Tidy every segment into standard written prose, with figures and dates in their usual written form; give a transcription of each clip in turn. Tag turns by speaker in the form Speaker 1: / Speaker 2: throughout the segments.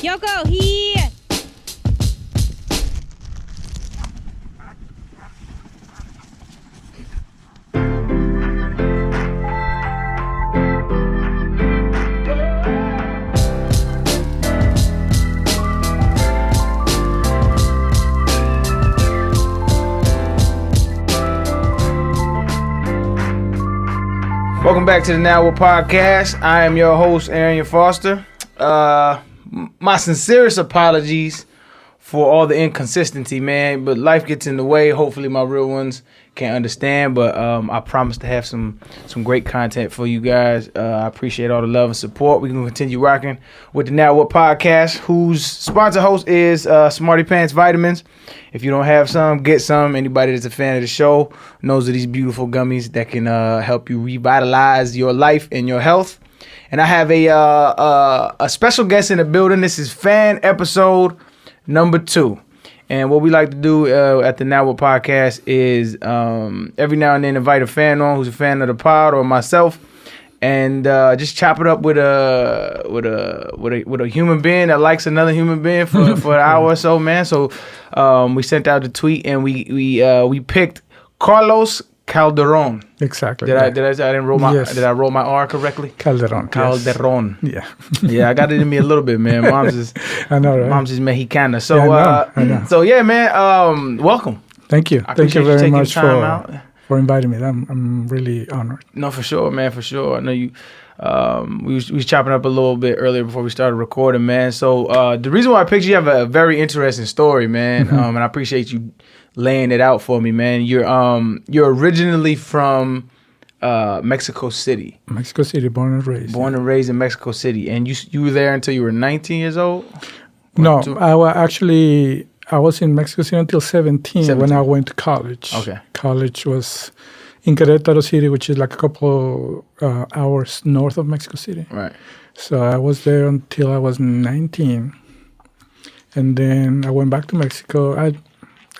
Speaker 1: Yoko, here!
Speaker 2: Welcome back to the Now What Podcast. I am your host, Arian Foster. My sincerest apologies for all the inconsistency, man. But life gets in the way. Hopefully, my real ones can understand. But I promise to have some great content for you guys. I appreciate all the love and support. We're going to continue rocking with the Now What Podcast, whose sponsor host is Smarty Pants Vitamins. If you don't have some, get some. Anybody that's a fan of the show knows of these beautiful gummies that can help you revitalize your life and your health. And I have a special guest in the building. This is fan episode number 2. And what we like to do at the Now What Podcast is every now and then invite a fan on who's a fan of the pod or myself, and just chop it up with a human being that likes another human being for an hour or so, man. So we sent out the tweet and we picked Carlos Calderon.
Speaker 3: Exactly.
Speaker 2: Did I roll my R correctly?
Speaker 3: Calderon.
Speaker 2: Calderon.
Speaker 3: Yes.
Speaker 2: Yeah, I got it in me a little bit, man. Mom's is
Speaker 3: I know, right?
Speaker 2: Mom's is Mexicana. So
Speaker 3: I know.
Speaker 2: So yeah, man. Welcome.
Speaker 3: Thank you.
Speaker 2: I
Speaker 3: Thank you very much
Speaker 2: out.
Speaker 3: for inviting me. I'm really honored.
Speaker 2: No, for sure, man. For sure. I know you. We was chopping up a little bit earlier before we started recording, man. So the reason why I picked you have a very interesting story, man. And I appreciate you laying it out for me, man. You're originally from Mexico City.
Speaker 3: Mexico City, born and raised.
Speaker 2: Born and raised in Mexico City, and you were there until you were 19 years old.
Speaker 3: No, I was in Mexico City until 17 when I went to college.
Speaker 2: Okay.
Speaker 3: College was in Querétaro City, which is like a couple hours north of Mexico City.
Speaker 2: Right.
Speaker 3: So I was there until I was 19, and then I went back to Mexico.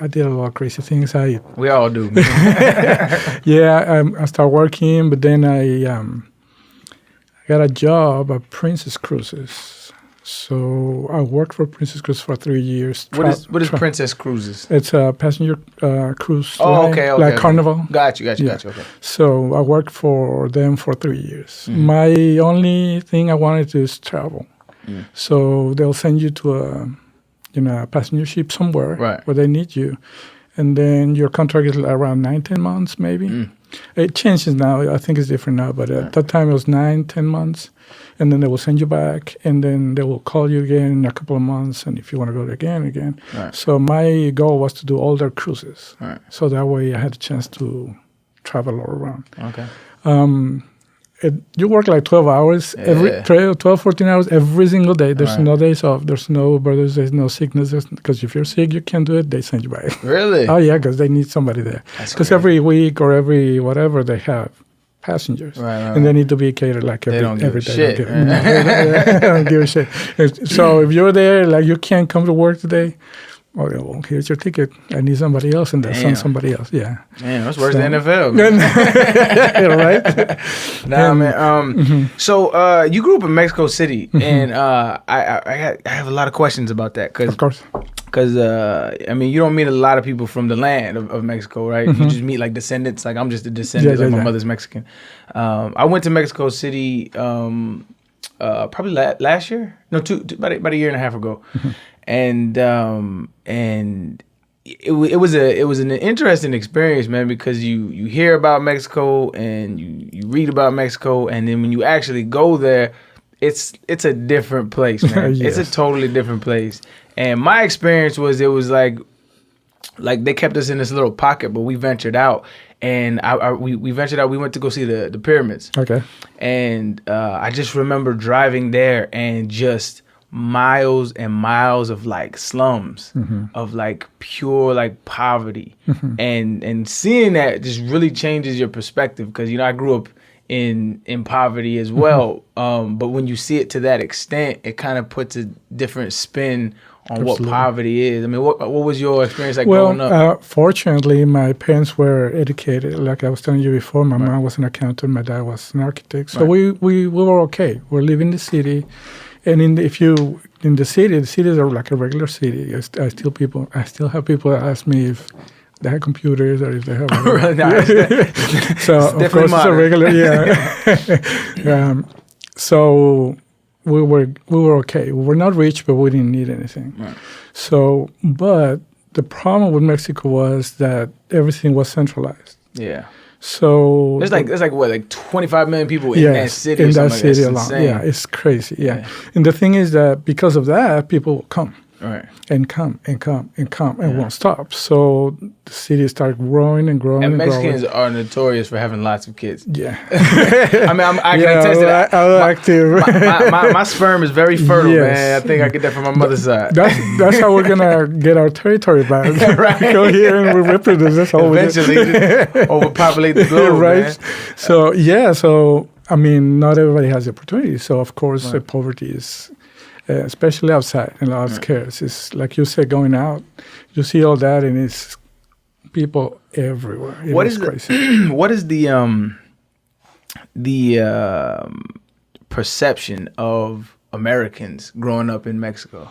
Speaker 3: I did a lot of crazy things.
Speaker 2: We all do.
Speaker 3: Yeah, I started working, but then I got a job at Princess Cruises. So I worked for Princess Cruises for 3 years.
Speaker 2: What is Princess Cruises?
Speaker 3: It's a passenger cruise
Speaker 2: line,
Speaker 3: okay.
Speaker 2: Like
Speaker 3: Carnival.
Speaker 2: Got you. Okay.
Speaker 3: So I worked for them for 3 years.
Speaker 2: Mm-hmm.
Speaker 3: My only thing I wanted to do is travel. Mm. So they'll send you to a passenger ship somewhere where they need you. And then your contract is around 9-10 months maybe. Mm. It changes now. I think it's different now. But at that time, it was 9-10 months. And then they will send you back. And then they will call you again in a couple of months. And if you want to go there again. Right. So my goal was to do all their cruises. Right. So that way I had a chance to travel all around. Okay. You work like 12 hours, every 12, 14 hours every single day. There's no days off. There's no birthdays. There's no sickness. Because if you're sick, you can't do it. They send you back.
Speaker 2: Really?
Speaker 3: Oh, yeah, because they need somebody there. Because every week or every whatever, they have passengers. Right. And they need to be catered like every day. They don't give a shit. So if you're there, like you can't come to work today, well, here's your ticket. I need somebody else, and they send somebody else. Yeah.
Speaker 2: Man, that's worse than NFL.
Speaker 3: Right?
Speaker 2: Man. So you grew up in Mexico City, and I have a lot of questions about that.
Speaker 3: Of course.
Speaker 2: Because, you don't meet a lot of people from the land of Mexico, right? You just meet, like, descendants. Like, I'm just a descendant. My mother's Mexican. I went to Mexico City probably last year. No, about a year and a half ago. And it was an interesting experience, man, because you hear about Mexico and you read about Mexico, and then when you actually go there, it's a different place, man. Yes. It's a totally different place. And my experience was, it was like they kept us in this little pocket, but we ventured out. And we ventured out. We went to go see the pyramids. Okay. And I just remember driving there and just miles and miles of like slums, of like pure like poverty, and seeing that just really changes your perspective, because I grew up in poverty as well, but when you see it to that extent, it kind of puts a different spin on what poverty is. I mean, what was your experience like growing up?
Speaker 3: Fortunately, my parents were educated. Like I was telling you before, my mom was an accountant, my dad was an architect. So we were okay. We're living in the city. And if you in the cities are like a regular city. I still have people that ask me if they have computers or if they have. So of course it's a regular, so we were okay. We were not rich, but we didn't need anything.
Speaker 2: Right.
Speaker 3: So, but the problem with Mexico was that everything was centralized.
Speaker 2: Yeah.
Speaker 3: So
Speaker 2: there's like 25 million people in that city.
Speaker 3: In that city alone. Yeah, it's crazy. Yeah. And the thing is that because of that, people will come.
Speaker 2: Right.
Speaker 3: And come and won't stop. So the city started growing and growing.
Speaker 2: And Mexicans are notorious for having lots of kids.
Speaker 3: Yeah.
Speaker 2: I mean, I can attest to that. My sperm is very fertile, man. I think I get that from my mother's side.
Speaker 3: That's how we're gonna get our territory back. Right. Go here and we reproduce. That's all.
Speaker 2: Eventually, overpopulate the globe,
Speaker 3: right?
Speaker 2: Man.
Speaker 3: So I mean, not everybody has the opportunity. So of course, poverty is. Especially outside in large scales. It's like you said, going out, you see all that, and it's people everywhere. What is crazy.
Speaker 2: What is the perception of Americans growing up in Mexico?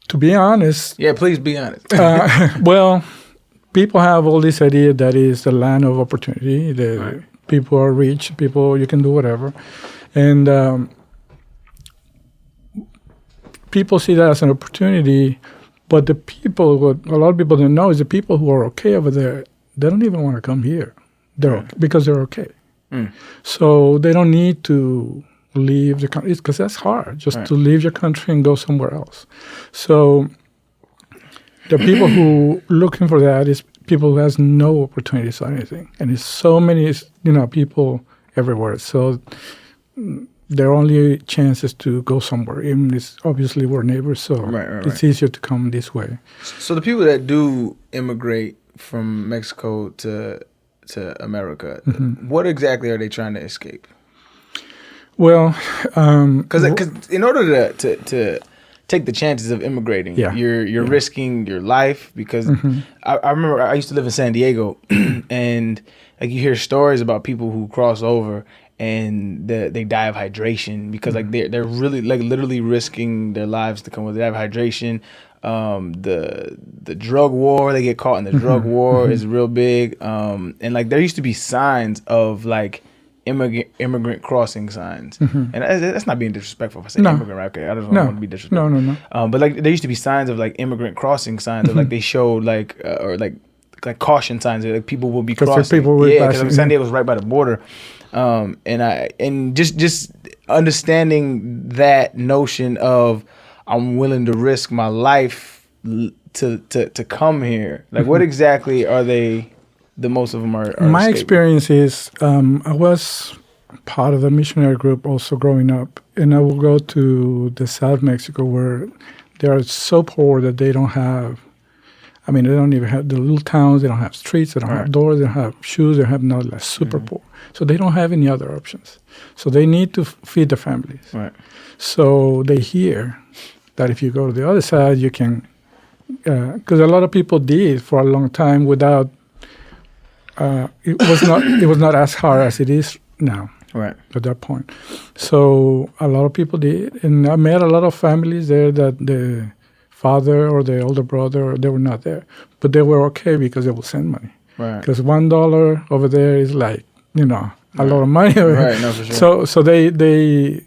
Speaker 3: To be honest.
Speaker 2: Yeah, please be honest.
Speaker 3: Well, people have all this idea that is the land of opportunity. People are rich. People, you can do whatever, and. People see that as an opportunity, but what a lot of people don't know is the people who are okay over there, they don't even want to come here. Because they're okay. So they don't need to leave the country, because that's hard, just to leave your country and go somewhere else. So the people who looking for that is people who has no opportunities or anything. And it's so many, people everywhere. So their only chance is to go somewhere. Even it's obviously we're neighbors, so it's easier to come this way.
Speaker 2: So the people that do immigrate from Mexico to America, what exactly are they trying to escape?
Speaker 3: Well,
Speaker 2: because in order to take the chances of immigrating, you're risking your life. Because I remember I used to live in San Diego, and like you hear stories about people who cross over and they die of hydration because like they're really like literally risking their lives to come with. They have hydration. The drug war, they get caught in the drug war is real big. And like there used to be signs of like immigrant crossing signs, and that's not being disrespectful if I say immigrant, right? Okay, I don't want to be disrespectful.
Speaker 3: No.
Speaker 2: But like there used to be signs of like immigrant crossing signs, of like they showed like or like caution signs, like people will be crossing. Because San Diego's right by the border. And just understanding that notion of I'm willing to risk my life to come here. Like, what exactly are they? The most of them are
Speaker 3: my experience is I was part of the missionary group also growing up, and I will go to the South Mexico where they are so poor that they don't have. I mean, they don't even have the little towns. They don't have streets. They don't have doors. They don't have shoes. They have like super poor. So they don't have any other options. So they need to feed the families.
Speaker 2: Right.
Speaker 3: So they hear that if you go to the other side, you can, because a lot of people did for a long time without. It was not as hard as it is now.
Speaker 2: Right.
Speaker 3: At that point, so a lot of people did, and I met a lot of families there that the father or the older brother, they were not there, but they were okay because they will send money.
Speaker 2: Right.
Speaker 3: Because $1 over there is like a lot of money.
Speaker 2: Right. No, for sure.
Speaker 3: So they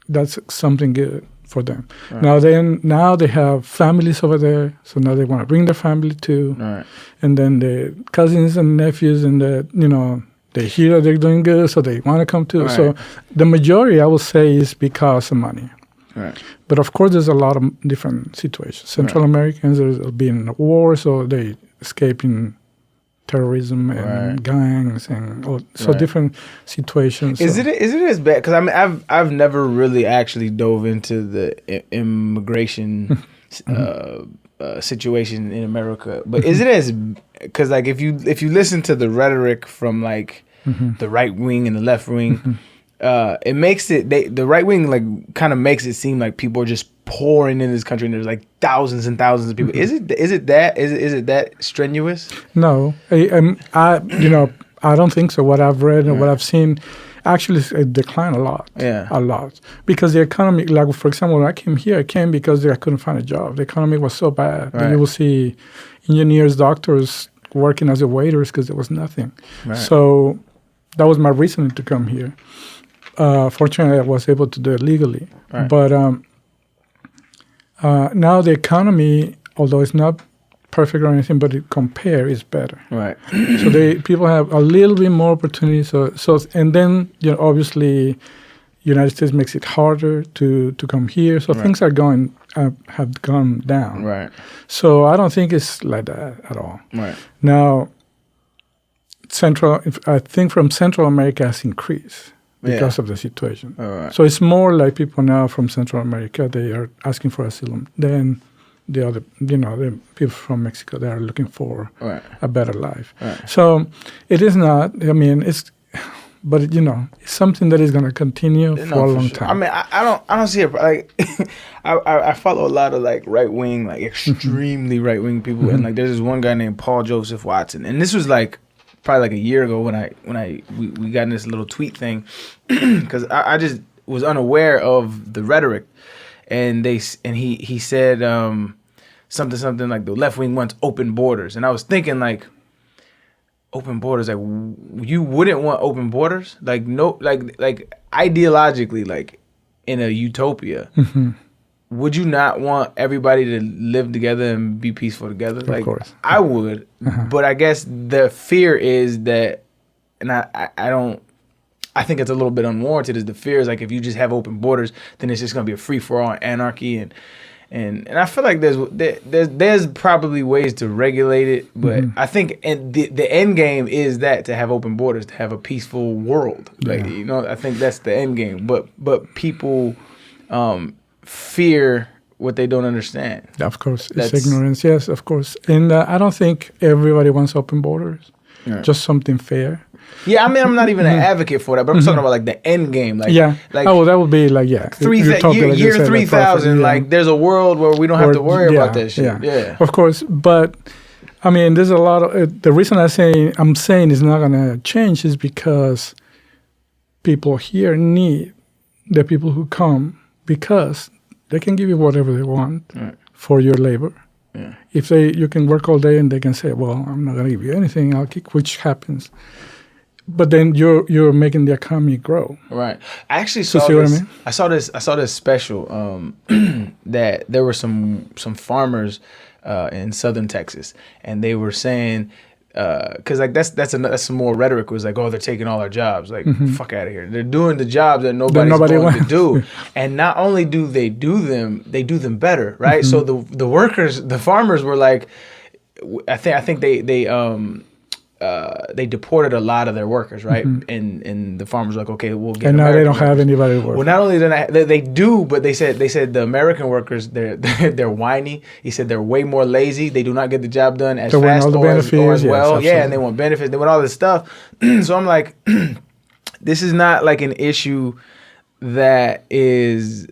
Speaker 3: that's something good for them. Right. Now they have families over there, so now they want to bring their family too.
Speaker 2: Right.
Speaker 3: And then the cousins and nephews and they hear that they're doing good, so they want to come too. Right. So the majority, I would say, is because of money.
Speaker 2: Right.
Speaker 3: But of course, there's a lot of different situations. Central Americans are being in a war, so they escaping terrorism and gangs and different situations.
Speaker 2: Is it as bad? Because I mean, I've never really actually dove into the immigration situation in America. But is it as, because like if you listen to the rhetoric from like the right wing and the left wing. It makes the right wing like kind of makes it seem like people are just pouring in this country and there's like thousands and thousands of people. Is it that strenuous?
Speaker 3: No, I don't think so. What I've read and what I've seen, Actually, it declined a lot.
Speaker 2: Yeah.
Speaker 3: A lot. Because the economy, like, for example, when I came here, I came because I couldn't find a job. The economy was so bad.
Speaker 2: Right.
Speaker 3: You will see engineers, doctors working as a waiters because there was nothing.
Speaker 2: Right.
Speaker 3: So that was my reason to come here. Fortunately, I was able to do it legally.
Speaker 2: Right.
Speaker 3: But now the economy, although it's not perfect or anything, but it compare is better.
Speaker 2: Right.
Speaker 3: So people have a little bit more opportunity. So and then obviously, United States makes it harder to come here. So things are have gone down.
Speaker 2: Right.
Speaker 3: So I don't think it's like that at all.
Speaker 2: Right.
Speaker 3: Now, I think from Central America has increased because of the situation.
Speaker 2: Right.
Speaker 3: So it's more like people now from Central America, they are asking for asylum than the other, the people from Mexico, they are looking for a better life.
Speaker 2: Right.
Speaker 3: So it is not, but it's something that is going to continue for a long time.
Speaker 2: I mean, I don't see it like I follow a lot of like right wing, like extremely right wing people, and like there's this one guy named Paul Joseph Watson, and this was like probably like a year ago when we got in this little tweet thing because I just was unaware of the rhetoric, and he said something like the left wing wants open borders, and I was thinking like. Open borders, like you wouldn't want open borders, like no, like ideologically, like in a utopia, would you not want everybody to live together and be peaceful together? Like,
Speaker 3: of course,
Speaker 2: I would, but I guess the fear is that, and I don't. I think it's a little bit unwarranted. Is the fear is like if you just have open borders, then it's just gonna be a free for all anarchy and I feel like there's probably ways to regulate it, but I think the end game is that to have open borders, to have a peaceful world. Like I think that's the end game. But people fear what they don't understand.
Speaker 3: Of course, it's ignorance. Yes, of course. And I don't think everybody wants open borders. Right. Just something fair.
Speaker 2: Yeah, I mean, I'm not even an advocate for that, but I'm talking about like the end game. Like, like
Speaker 3: that would be like
Speaker 2: year 3000. Like, there's a world where we don't have to worry about that shit. Yeah,
Speaker 3: of course. But I mean, there's a lot of the reason I'm saying it's not gonna change is because people here need the people who come because they can give you whatever they want for your labor. Yeah. If you can work all day and they can say, well, I'm not going to give you anything, I'll kick, which happens. But then you're making the economy grow.
Speaker 2: Right. I actually saw this. What I mean? I saw this special that there were some farmers in southern Texas, and they were saying because like that's some more rhetoric. It was like, oh, they're taking all our jobs. Like, fuck out of here. They're doing the jobs that nobody's going to do. And not only do they do them, they do them better, right? So the workers, the farmers were like, I think they deported a lot of their workers, right? And the farmers were like, okay, we'll get.
Speaker 3: And now they don't have anybody to work.
Speaker 2: Well, not only they do, but they said the American workers they're whiny. He said they're way more lazy. They do not get the job done as fast or as well. Yes, and they want benefits. They want all this stuff. So I'm like, this is not like an issue that is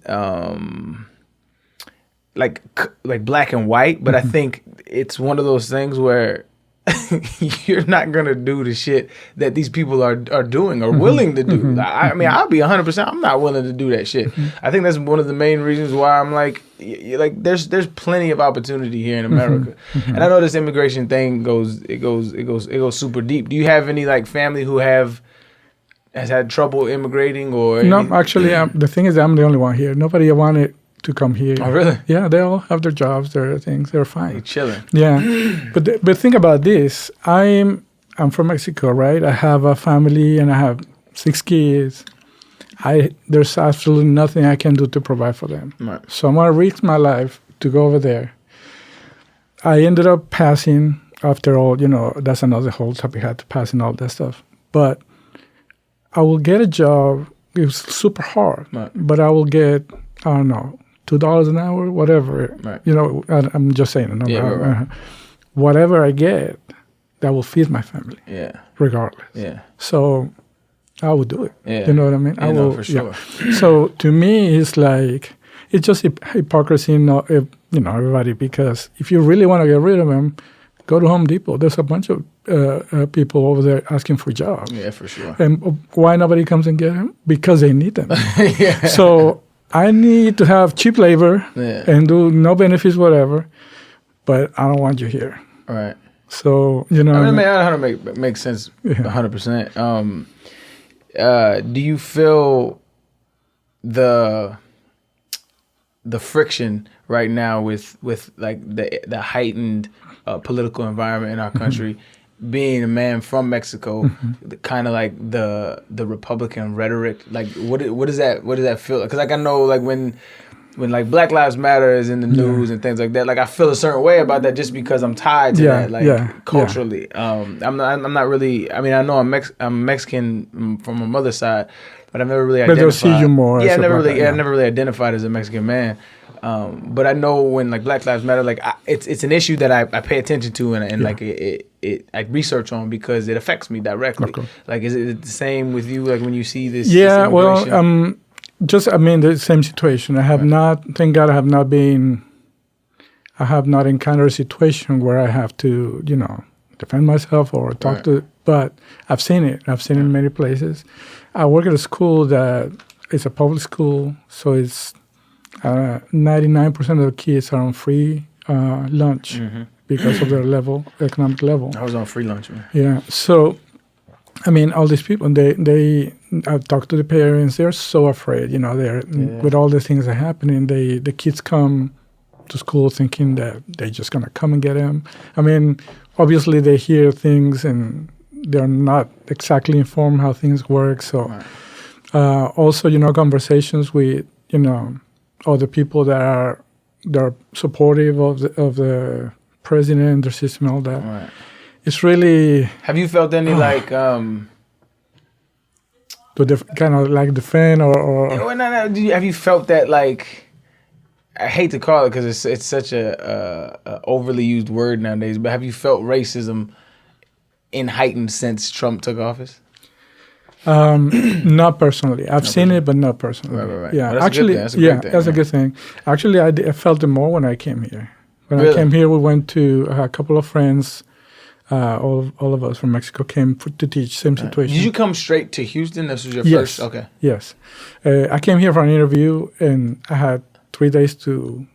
Speaker 2: like black and white, but I think it's one of those things where. You're not gonna do the shit that these people are doing or willing to do. I mean, I'll be 100%. I'm not willing to do that shit. I think that's one of the main reasons why I'm like there's plenty of opportunity here in America, and I know this immigration thing goes super deep. Do you have any like family who has had trouble immigrating or?
Speaker 3: No, actually, the thing is, I'm the only one here. Nobody wanted to come here.
Speaker 2: Oh, really?
Speaker 3: Yeah, they all have their jobs, their things. They're fine.
Speaker 2: You're chilling.
Speaker 3: Yeah, but think about this. I'm from Mexico, right? I have a family and I have 6 kids. There's absolutely nothing I can do to provide for them. Right. So I'm gonna risk my life to go over there. I ended up passing after all. That's another whole topic. I had to pass and all that stuff. But I will get a job. It was super hard, but I will get I don't know. $2 an hour, whatever. Right. I'm just saying a number. Yeah, right. Whatever I get, that will feed my family. Yeah. Regardless. Yeah. So I would do it. Yeah. You know what I mean? I will. For sure. Yeah. So to me, it's like it's just hypocrisy. Everybody, because if you really want to get rid of them, Go to Home Depot. There's a bunch of people over there asking for jobs.
Speaker 2: Yeah, for sure.
Speaker 3: And why nobody comes and get them? Because they need them.
Speaker 2: Yeah.
Speaker 3: So I need to have cheap labor and do no benefits, whatever. But I don't want you here.
Speaker 2: Right.
Speaker 3: So, you know.
Speaker 2: I mean, it makes sense 100%. Do you feel the friction right now with like the heightened political environment in our country, being a man from Mexico, kind of like the Republican rhetoric, like what does that feel? Because like I know like when like Black Lives Matter is in the news and things like that, like I feel a certain way about that just because I'm tied to that, like culturally. I'm not really. I mean, I know I'm Mexican from my mother's side, but I've never really identified.
Speaker 3: But they'll see you more.
Speaker 2: Yeah, I never really identified as a Mexican man. But I know when like Black Lives Matter, like it's an issue that I pay attention to and like I research on because it affects me directly. Okay. Like, is it the same with you? Like when you see this?
Speaker 3: Yeah, well, the same situation. I have not. Thank God, I have not encountered a situation where I have to, defend myself or talk to. But I've seen it. I've seen it in many places. I work at a school that is a public school, so it's 99% of the kids are on free lunch because of their economic level.
Speaker 2: I was on free lunch, man.
Speaker 3: Yeah. So, I mean, all these people, I've talked to the parents. They're so afraid, with all the things that are happening. The kids come to school thinking that they're just going to come and get them. I mean, obviously they hear things and they're not exactly informed how things work. So, also, conversations with, other people that are supportive of the president, their system, and all that. Right. It's really.
Speaker 2: Have you felt any like
Speaker 3: kind of like defend or?
Speaker 2: No. Have you felt that like? I hate to call it because it's such a overly used word nowadays. But have you felt racism in heightened since Trump took office?
Speaker 3: Not personally. I've seen it, but not personally.
Speaker 2: Right.
Speaker 3: Yeah,
Speaker 2: well,
Speaker 3: actually,
Speaker 2: that's
Speaker 3: a good thing. Actually, I felt it more when I came here. When I came here, we went to a couple of friends. All of us from Mexico came to teach. Same situation.
Speaker 2: Did you come straight to Houston? This was your first. Okay.
Speaker 3: Yes, I came here for an interview, and I had 3 days to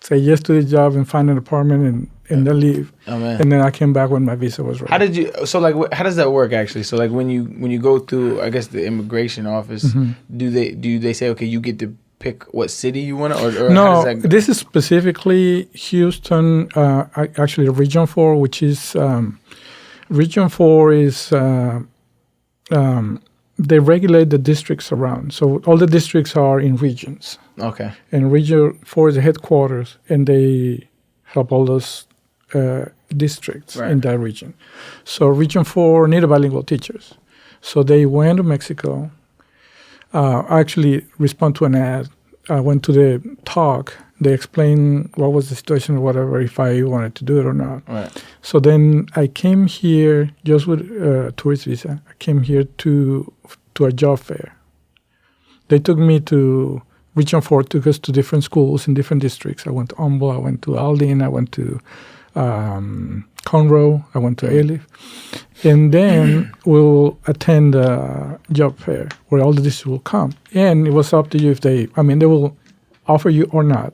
Speaker 3: say yes to the job and find an apartment and then leave. Oh, man. And then I came back when my visa was ready.
Speaker 2: How did you? So like, how does that work actually? So like, when you go through, I guess the immigration office, do they say, okay, you get to pick what city you want to, or
Speaker 3: no?
Speaker 2: How does that go?
Speaker 3: This is specifically Houston, actually Region 4, which is Region 4 is they regulate the districts around. So all the districts are in regions.
Speaker 2: Okay.
Speaker 3: And Region 4 is the headquarters, and they help all those districts in that region. So Region 4 needed bilingual teachers. So they went to Mexico. I actually respond to an ad. I went to the talk. They explained what was the situation or whatever, if I wanted to do it or not.
Speaker 2: Right.
Speaker 3: So then I came here just with a tourist visa. I came here to a job fair. They took me to Region 4, took us to different schools in different districts. I went to Humble, I went to Aldin, I went to Conroe, I went to Alief. And then we'll attend a job fair where all the districts will come. And it was up to you if they will offer you or not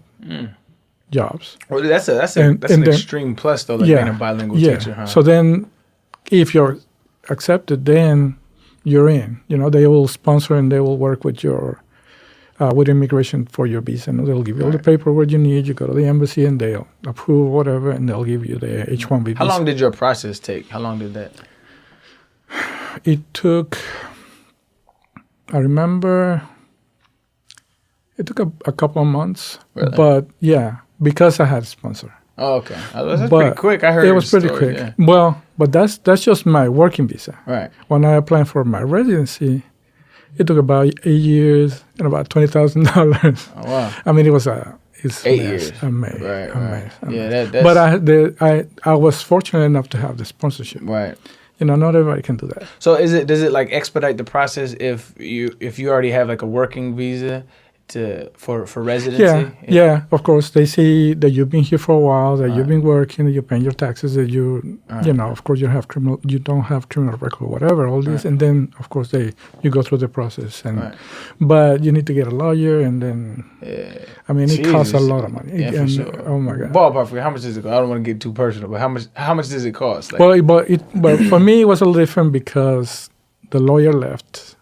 Speaker 3: jobs.
Speaker 2: Well, that's an extreme plus, though, like being a bilingual teacher. Huh?
Speaker 3: So then if you're accepted, then you're in. They will sponsor and they will work with your with immigration for your visa. And they'll give you all the paperwork you need. You go to the embassy and they'll approve whatever, and they'll give you the H-1B visa.
Speaker 2: How long did your process take? How long did that?
Speaker 3: It took, I remember, it took a couple of months. Really? But because I had a sponsor.
Speaker 2: Oh, okay. That's pretty quick. I heard
Speaker 3: it was pretty quick. Yeah. Well, but that's just my working visa.
Speaker 2: Right.
Speaker 3: When I applied for my residency, it took about 8 years and about $20,000.
Speaker 2: Oh, wow.
Speaker 3: I mean, it's
Speaker 2: 8 years.
Speaker 3: Amazing.
Speaker 2: Right.
Speaker 3: Yeah, that's... But I was fortunate enough to have the sponsorship.
Speaker 2: Right.
Speaker 3: Not everybody can do that.
Speaker 2: So does it like expedite the process if you already have like a working visa for residency?
Speaker 3: Yeah. Of course, they see that you've been here for a while, that you've been working, that you're paying your taxes, that you know, of course, you don't have criminal record, whatever, all this, and then of course you go through the process, but you need to get a lawyer, and then I mean, it costs a lot of money.
Speaker 2: Yeah, for sure.
Speaker 3: Oh my God.
Speaker 2: Ballpark, how much does it cost? I don't want to get too personal, but how much does it cost? Like,
Speaker 3: well, for me, it was a little different because the lawyer left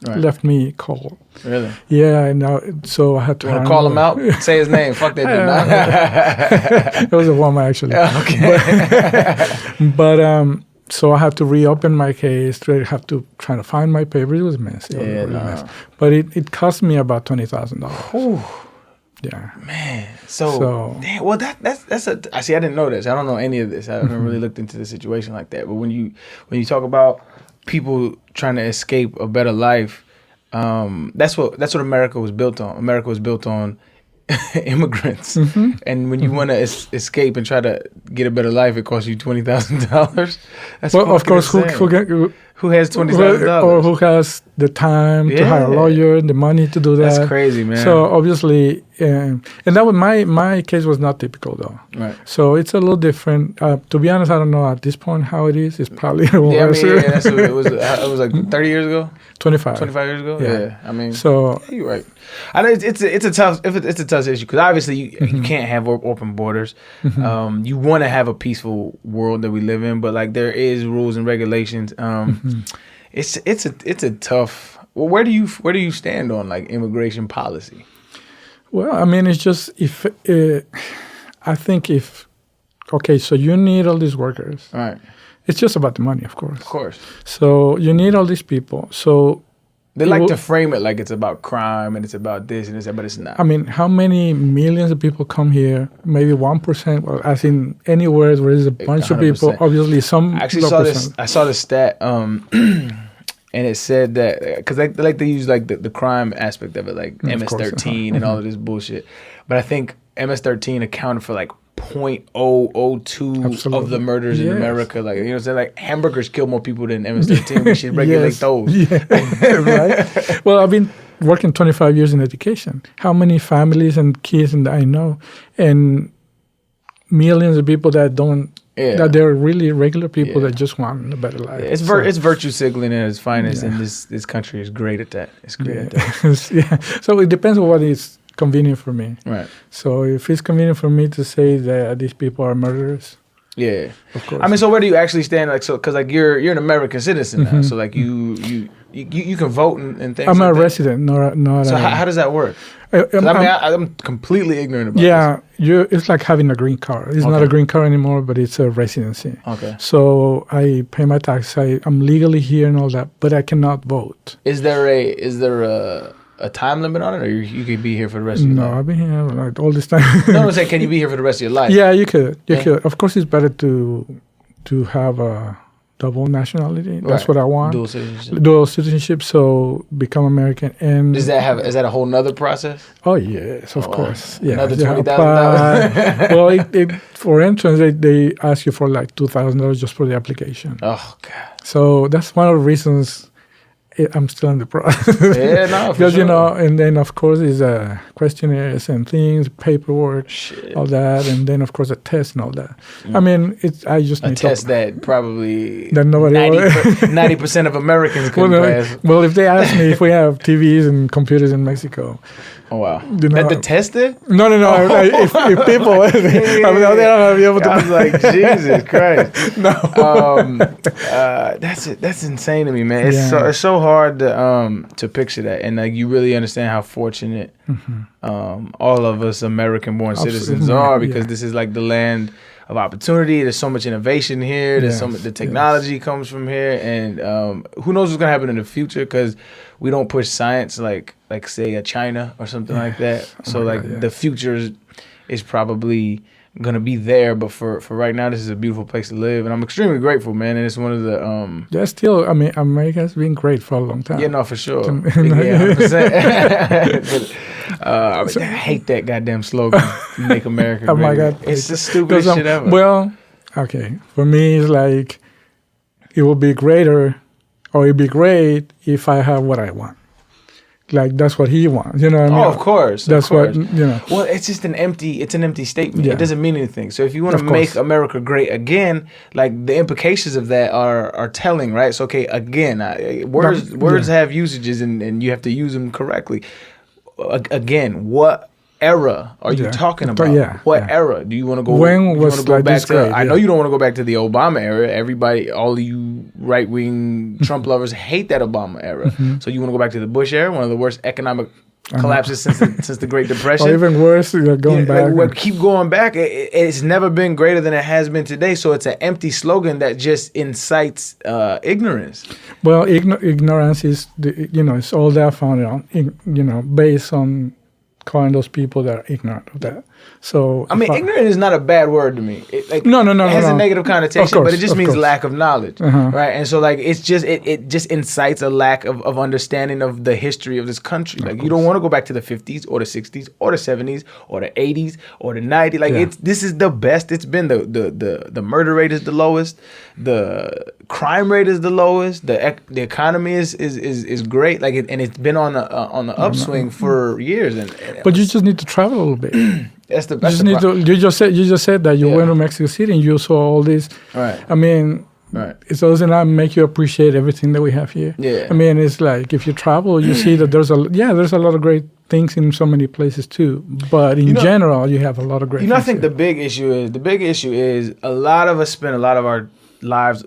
Speaker 3: me cold.
Speaker 2: Really?
Speaker 3: Yeah, and so I had to.
Speaker 2: You want to call him out? Say his name. Fuck that dude.
Speaker 3: It was a woman, actually.
Speaker 2: Okay.
Speaker 3: But so I had to reopen my case. Have to try to find my papers. It was messy. Mess. But it cost me about $20,000. Yeah.
Speaker 2: Man. So damn, well, that's a. I see. I didn't know this. I don't know any of this. I haven't really looked into the situation like that. But when you talk about people trying to escape a better life, that's what America was built on. America was built on immigrants, and when you want to escape and try to get a better life, it costs you $20,000. That's
Speaker 3: of course
Speaker 2: who has $20,000
Speaker 3: or who has the time to hire a lawyer and the money to do that.
Speaker 2: That's crazy, man.
Speaker 3: So obviously, and that was my case was not typical though.
Speaker 2: Right.
Speaker 3: So it's a little different. To be honest, I don't know at this point how it is. It's probably worse.
Speaker 2: That's what it was. It was like 30 years ago.
Speaker 3: 25
Speaker 2: years ago. Yeah. I mean,
Speaker 3: so
Speaker 2: you're right. I know it's a tough issue because obviously you can't have open borders. You want to have a peaceful world that we live in, but like there is rules and regulations. It's a tough. Well, where do you stand on like immigration policy?
Speaker 3: Well, I mean, it's just I think so you need all these workers.
Speaker 2: All right.
Speaker 3: It's just about the money, of course.
Speaker 2: Of course.
Speaker 3: So you need all these people. So
Speaker 2: they like to frame it like it's about crime and it's about this and this, but it's not.
Speaker 3: I mean, how many millions of people come here? Maybe 1%. Well, as in anywhere where there's a bunch 100%. Of people, obviously some.
Speaker 2: I actually saw this. I saw this stat, and it said that because they use like the crime aspect of it, like MS-13 and all of this bullshit. But I think MS-13 accounted for like 0.002 of the murders in America. Like, you know what I'm saying? Like, hamburgers kill more people than MS-13. We should regulate those.
Speaker 3: Yeah. Right? Well, I've been working 25 years in education. How many families and kids I know, and millions of people that don't, that they're really regular people that just want a better life.
Speaker 2: It's virtue signaling at its finest, and this country is great at that. It's great at
Speaker 3: that. So it depends on what is convenient for me.
Speaker 2: Right.
Speaker 3: So if it's convenient for me to say that these people are murderers, of course.
Speaker 2: I mean, so where do you actually stand? Like, so because like you're an American citizen now, so like you can vote and things.
Speaker 3: I'm a resident, not.
Speaker 2: So how does that work? I'm completely ignorant about this.
Speaker 3: It's like having a green card. It's not a green card anymore, but it's a residency.
Speaker 2: Okay.
Speaker 3: So I pay my tax. I'm legally here and all that, but I cannot vote.
Speaker 2: Is there a time limit on it, or you could be here for the rest of your life?
Speaker 3: No, I've been here like all this time.
Speaker 2: No, I'm saying, can you be here for the rest of your life?
Speaker 3: Yeah, you could. You could. Of course, it's better to have a double nationality. That's what I want. Dual citizenship. So become American. And
Speaker 2: is that a whole nother process?
Speaker 3: Oh yes, of course. Yeah,
Speaker 2: another $20,000.
Speaker 3: Well, for entrance, they ask you for like $2,000 just for the application.
Speaker 2: Oh God.
Speaker 3: So that's one of the reasons I'm still in the process.
Speaker 2: Yeah, no,
Speaker 3: because you know, and then of course is questionnaires and things, paperwork, all that, and then of course a test and all that. I mean, I just need
Speaker 2: a test that probably
Speaker 3: that nobody
Speaker 2: 90% of Americans couldn't pass.
Speaker 3: Well, if they ask me if we have TVs and computers in Mexico.
Speaker 2: Oh wow! That the test it?
Speaker 3: No. If people, they don't be able to.
Speaker 2: I was like, Jesus Christ! No. That's insane to me, man. It's so hard to picture that, and like you really understand how fortunate all of us American-born citizens are, because this is like the land of opportunity. There's so much innovation here. There's so much. The technology comes from here, and who knows what's gonna happen in the future, because we don't push science like say a China or something like that. So the future is probably gonna be there, but for right now, this is a beautiful place to live, and I'm extremely grateful, man. And it's one of the
Speaker 3: still, I mean, America's been great for a long time.
Speaker 2: Yeah, no, for sure. 100%. I hate that goddamn slogan, "Make America Great." Oh my God, it's the stupidest shit ever.
Speaker 3: Well, okay, for me, it's like it will be greater, or it'd be great if I have what I want. like that's what he wants. You know what I mean?
Speaker 2: Oh, of course.
Speaker 3: That's what,
Speaker 2: Well, it's just an empty statement.
Speaker 3: Yeah.
Speaker 2: It doesn't mean anything. So if you want to make America great again, like the implications of that are telling, right? So, okay, again, words have usages and you have to use them correctly. Again, what era are you talking about? What era do you want to go?
Speaker 3: When was like
Speaker 2: back
Speaker 3: this great?
Speaker 2: I know you don't want to go back to the Obama era. Everybody, all of you right wing Trump lovers hate that Obama era. So you want to go back to the Bush era, one of the worst economic collapses since the Great Depression.
Speaker 3: Or even worse, going back.
Speaker 2: Like, keep going back. It's never been greater than it has been today. So it's an empty slogan that just incites ignorance.
Speaker 3: Well, ignorance is it's all that found on based on calling those people that are ignorant of that. So
Speaker 2: I mean, ignorant is not a bad word to me.
Speaker 3: No.
Speaker 2: It has a negative connotation, but it just means lack of knowledge,
Speaker 3: Uh-huh.
Speaker 2: right? And so, like, it's just it just incites a lack of understanding of the history of this country. Like, you don't want to go back to the 50s or the 60s or the 70s or the 80s or the 90s. Like, this is the best it's been. The murder rate is the lowest. The crime rate is the lowest. The economy is great. Like, and it's been on the upswing for years.
Speaker 3: But you just need to travel a little bit.
Speaker 2: You
Speaker 3: just said that you went to Mexico City and you saw all this.
Speaker 2: Right.
Speaker 3: I mean, it doesn't make you appreciate everything that we have here.
Speaker 2: Yeah.
Speaker 3: I mean, it's like if you travel, you see that there's a lot of great things in so many places too. But in general, you have a lot of great.
Speaker 2: I think the big issue is a lot of us spend a lot of our lives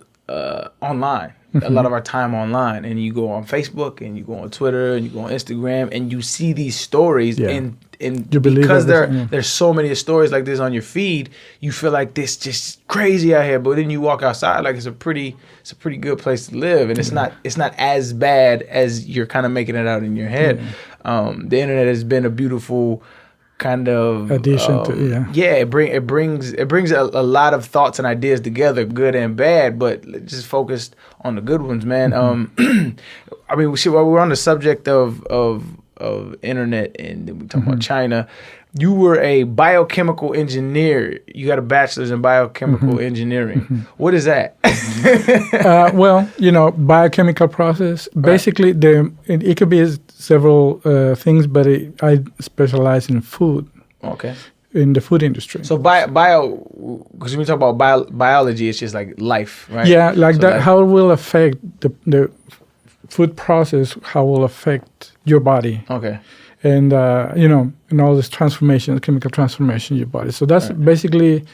Speaker 2: online. A lot of our time online, and you go on Facebook and you go on Twitter and you go on Instagram and you see these stories and because there's so many stories like this on your feed, you feel like this just crazy out here. But then you walk outside, like it's a pretty good place to live, and it's not as bad as you're kind of making it out in your head. The internet has been a beautiful kind of
Speaker 3: addition to
Speaker 2: it brings a lot of thoughts and ideas together, good and bad, but just focused on the good ones, man. I mean, while we're on the subject of internet and we talk about China, you were a biochemical engineer. You got a bachelor's in biochemical engineering. What is that?
Speaker 3: Well, biochemical process. Basically, it could be several things, but I specialize in food.
Speaker 2: Okay.
Speaker 3: In the food industry.
Speaker 2: So because when we talk about biology, it's just like life, right?
Speaker 3: Yeah, like so that. How it will affect the food process? How will affect your body?
Speaker 2: Okay.
Speaker 3: And and all this transformation, chemical transformation in your body. So that's basically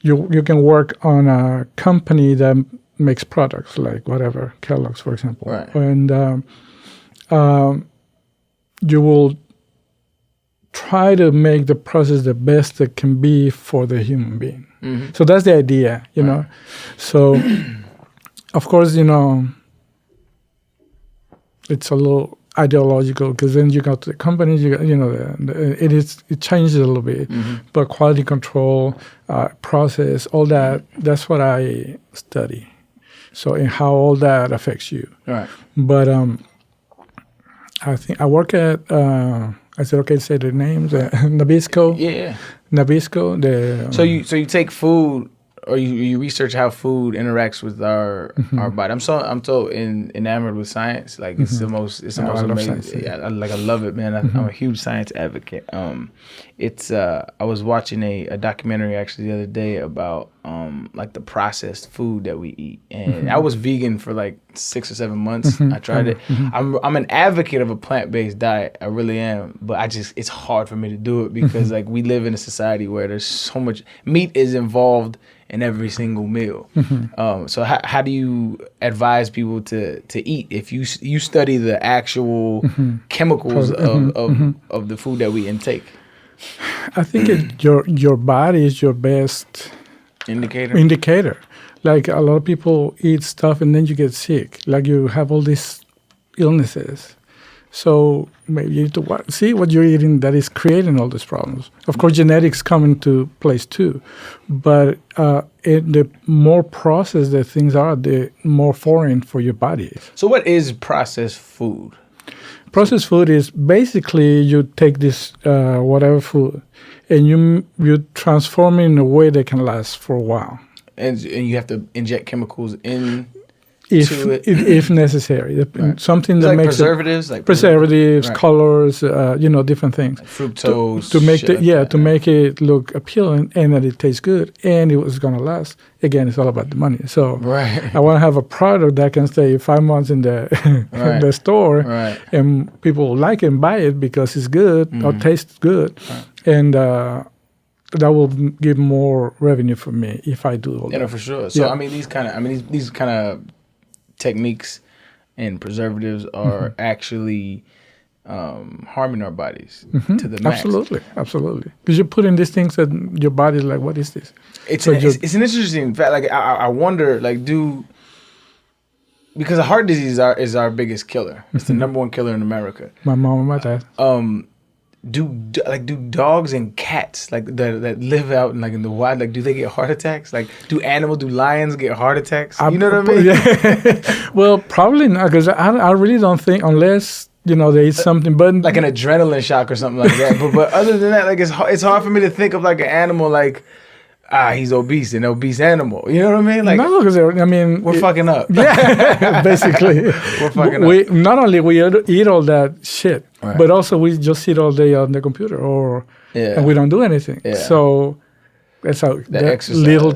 Speaker 3: you can work on a company that makes products like whatever, Kellogg's, for example.
Speaker 2: Right.
Speaker 3: And you will try to make the process the best that can be for the human being. So that's the idea, you know. So, of course, it's a little ideological because then you go to the companies, it changes a little bit. But quality control, process, all that, that's what I study. So, and how all that affects you.
Speaker 2: Right.
Speaker 3: But I think I work at, I said, okay, say the names, Nabisco.
Speaker 2: Yeah.
Speaker 3: Nabisco.
Speaker 2: So you take food, or you research how food interacts with our body. I'm so enamored with science. Like it's the most amazing. Science, I love it, man. I'm a huge science advocate. I was watching a documentary actually the other day about like the processed food that we eat, and I was vegan for like 6 or 7 months. I tried it. I'm an advocate of a plant-based diet. I really am, but it's hard for me to do it because like we live in a society where there's so much meat is involved in every single meal. So how do you advise people to eat if you study the actual chemicals of the food that we intake?
Speaker 3: I think your body is your best indicator. Like a lot of people eat stuff and then you get sick. Like you have all these illnesses. So maybe you need to see what you're eating that is creating all these problems. Of course, genetics come into place too. But the more processed the things are, the more foreign for your body.
Speaker 2: So what is processed food?
Speaker 3: Processed food is basically you take this whatever food and you transform it in a way that can last for a while.
Speaker 2: And you have to inject chemicals in.
Speaker 3: if necessary.
Speaker 2: Right.
Speaker 3: Something
Speaker 2: it's
Speaker 3: that
Speaker 2: like
Speaker 3: makes
Speaker 2: preservatives, like
Speaker 3: preservatives,
Speaker 2: right.
Speaker 3: colors, different things.
Speaker 2: Like fructose
Speaker 3: to make
Speaker 2: like
Speaker 3: make it look appealing and that it tastes good and it was gonna last. Again, it's all about the money. So
Speaker 2: right.
Speaker 3: I want to have a product that can stay 5 months in the in the store,
Speaker 2: right.
Speaker 3: and people like it and buy it because it's good or tastes good, and that will give more revenue for me if I do all that.
Speaker 2: No, for sure. So I mean, these kind of techniques and preservatives are actually harming our bodies to the max.
Speaker 3: Absolutely. Because you're putting these things in your body, like, what is this?
Speaker 2: It's an interesting fact. Like, I wonder, like, because heart disease is our biggest killer. It's the number one killer in America.
Speaker 3: My mom and my dad.
Speaker 2: Do dogs and cats that live out in the wild, like, do they get heart attacks? Like, do lions get heart attacks? You know what I mean?
Speaker 3: Yeah. Well, probably not, because I really don't think, unless they eat something, but
Speaker 2: like an adrenaline shock or something like that. but other than that, like, it's hard for me to think of like an animal like, he's obese, an obese animal. You know what I mean? Like,
Speaker 3: no, because
Speaker 2: we're fucking up.
Speaker 3: Yeah, basically, we're fucking up. Not only we eat all that shit, right, but also we just sit all day on the computer, and we don't do anything. Yeah. So that's how that little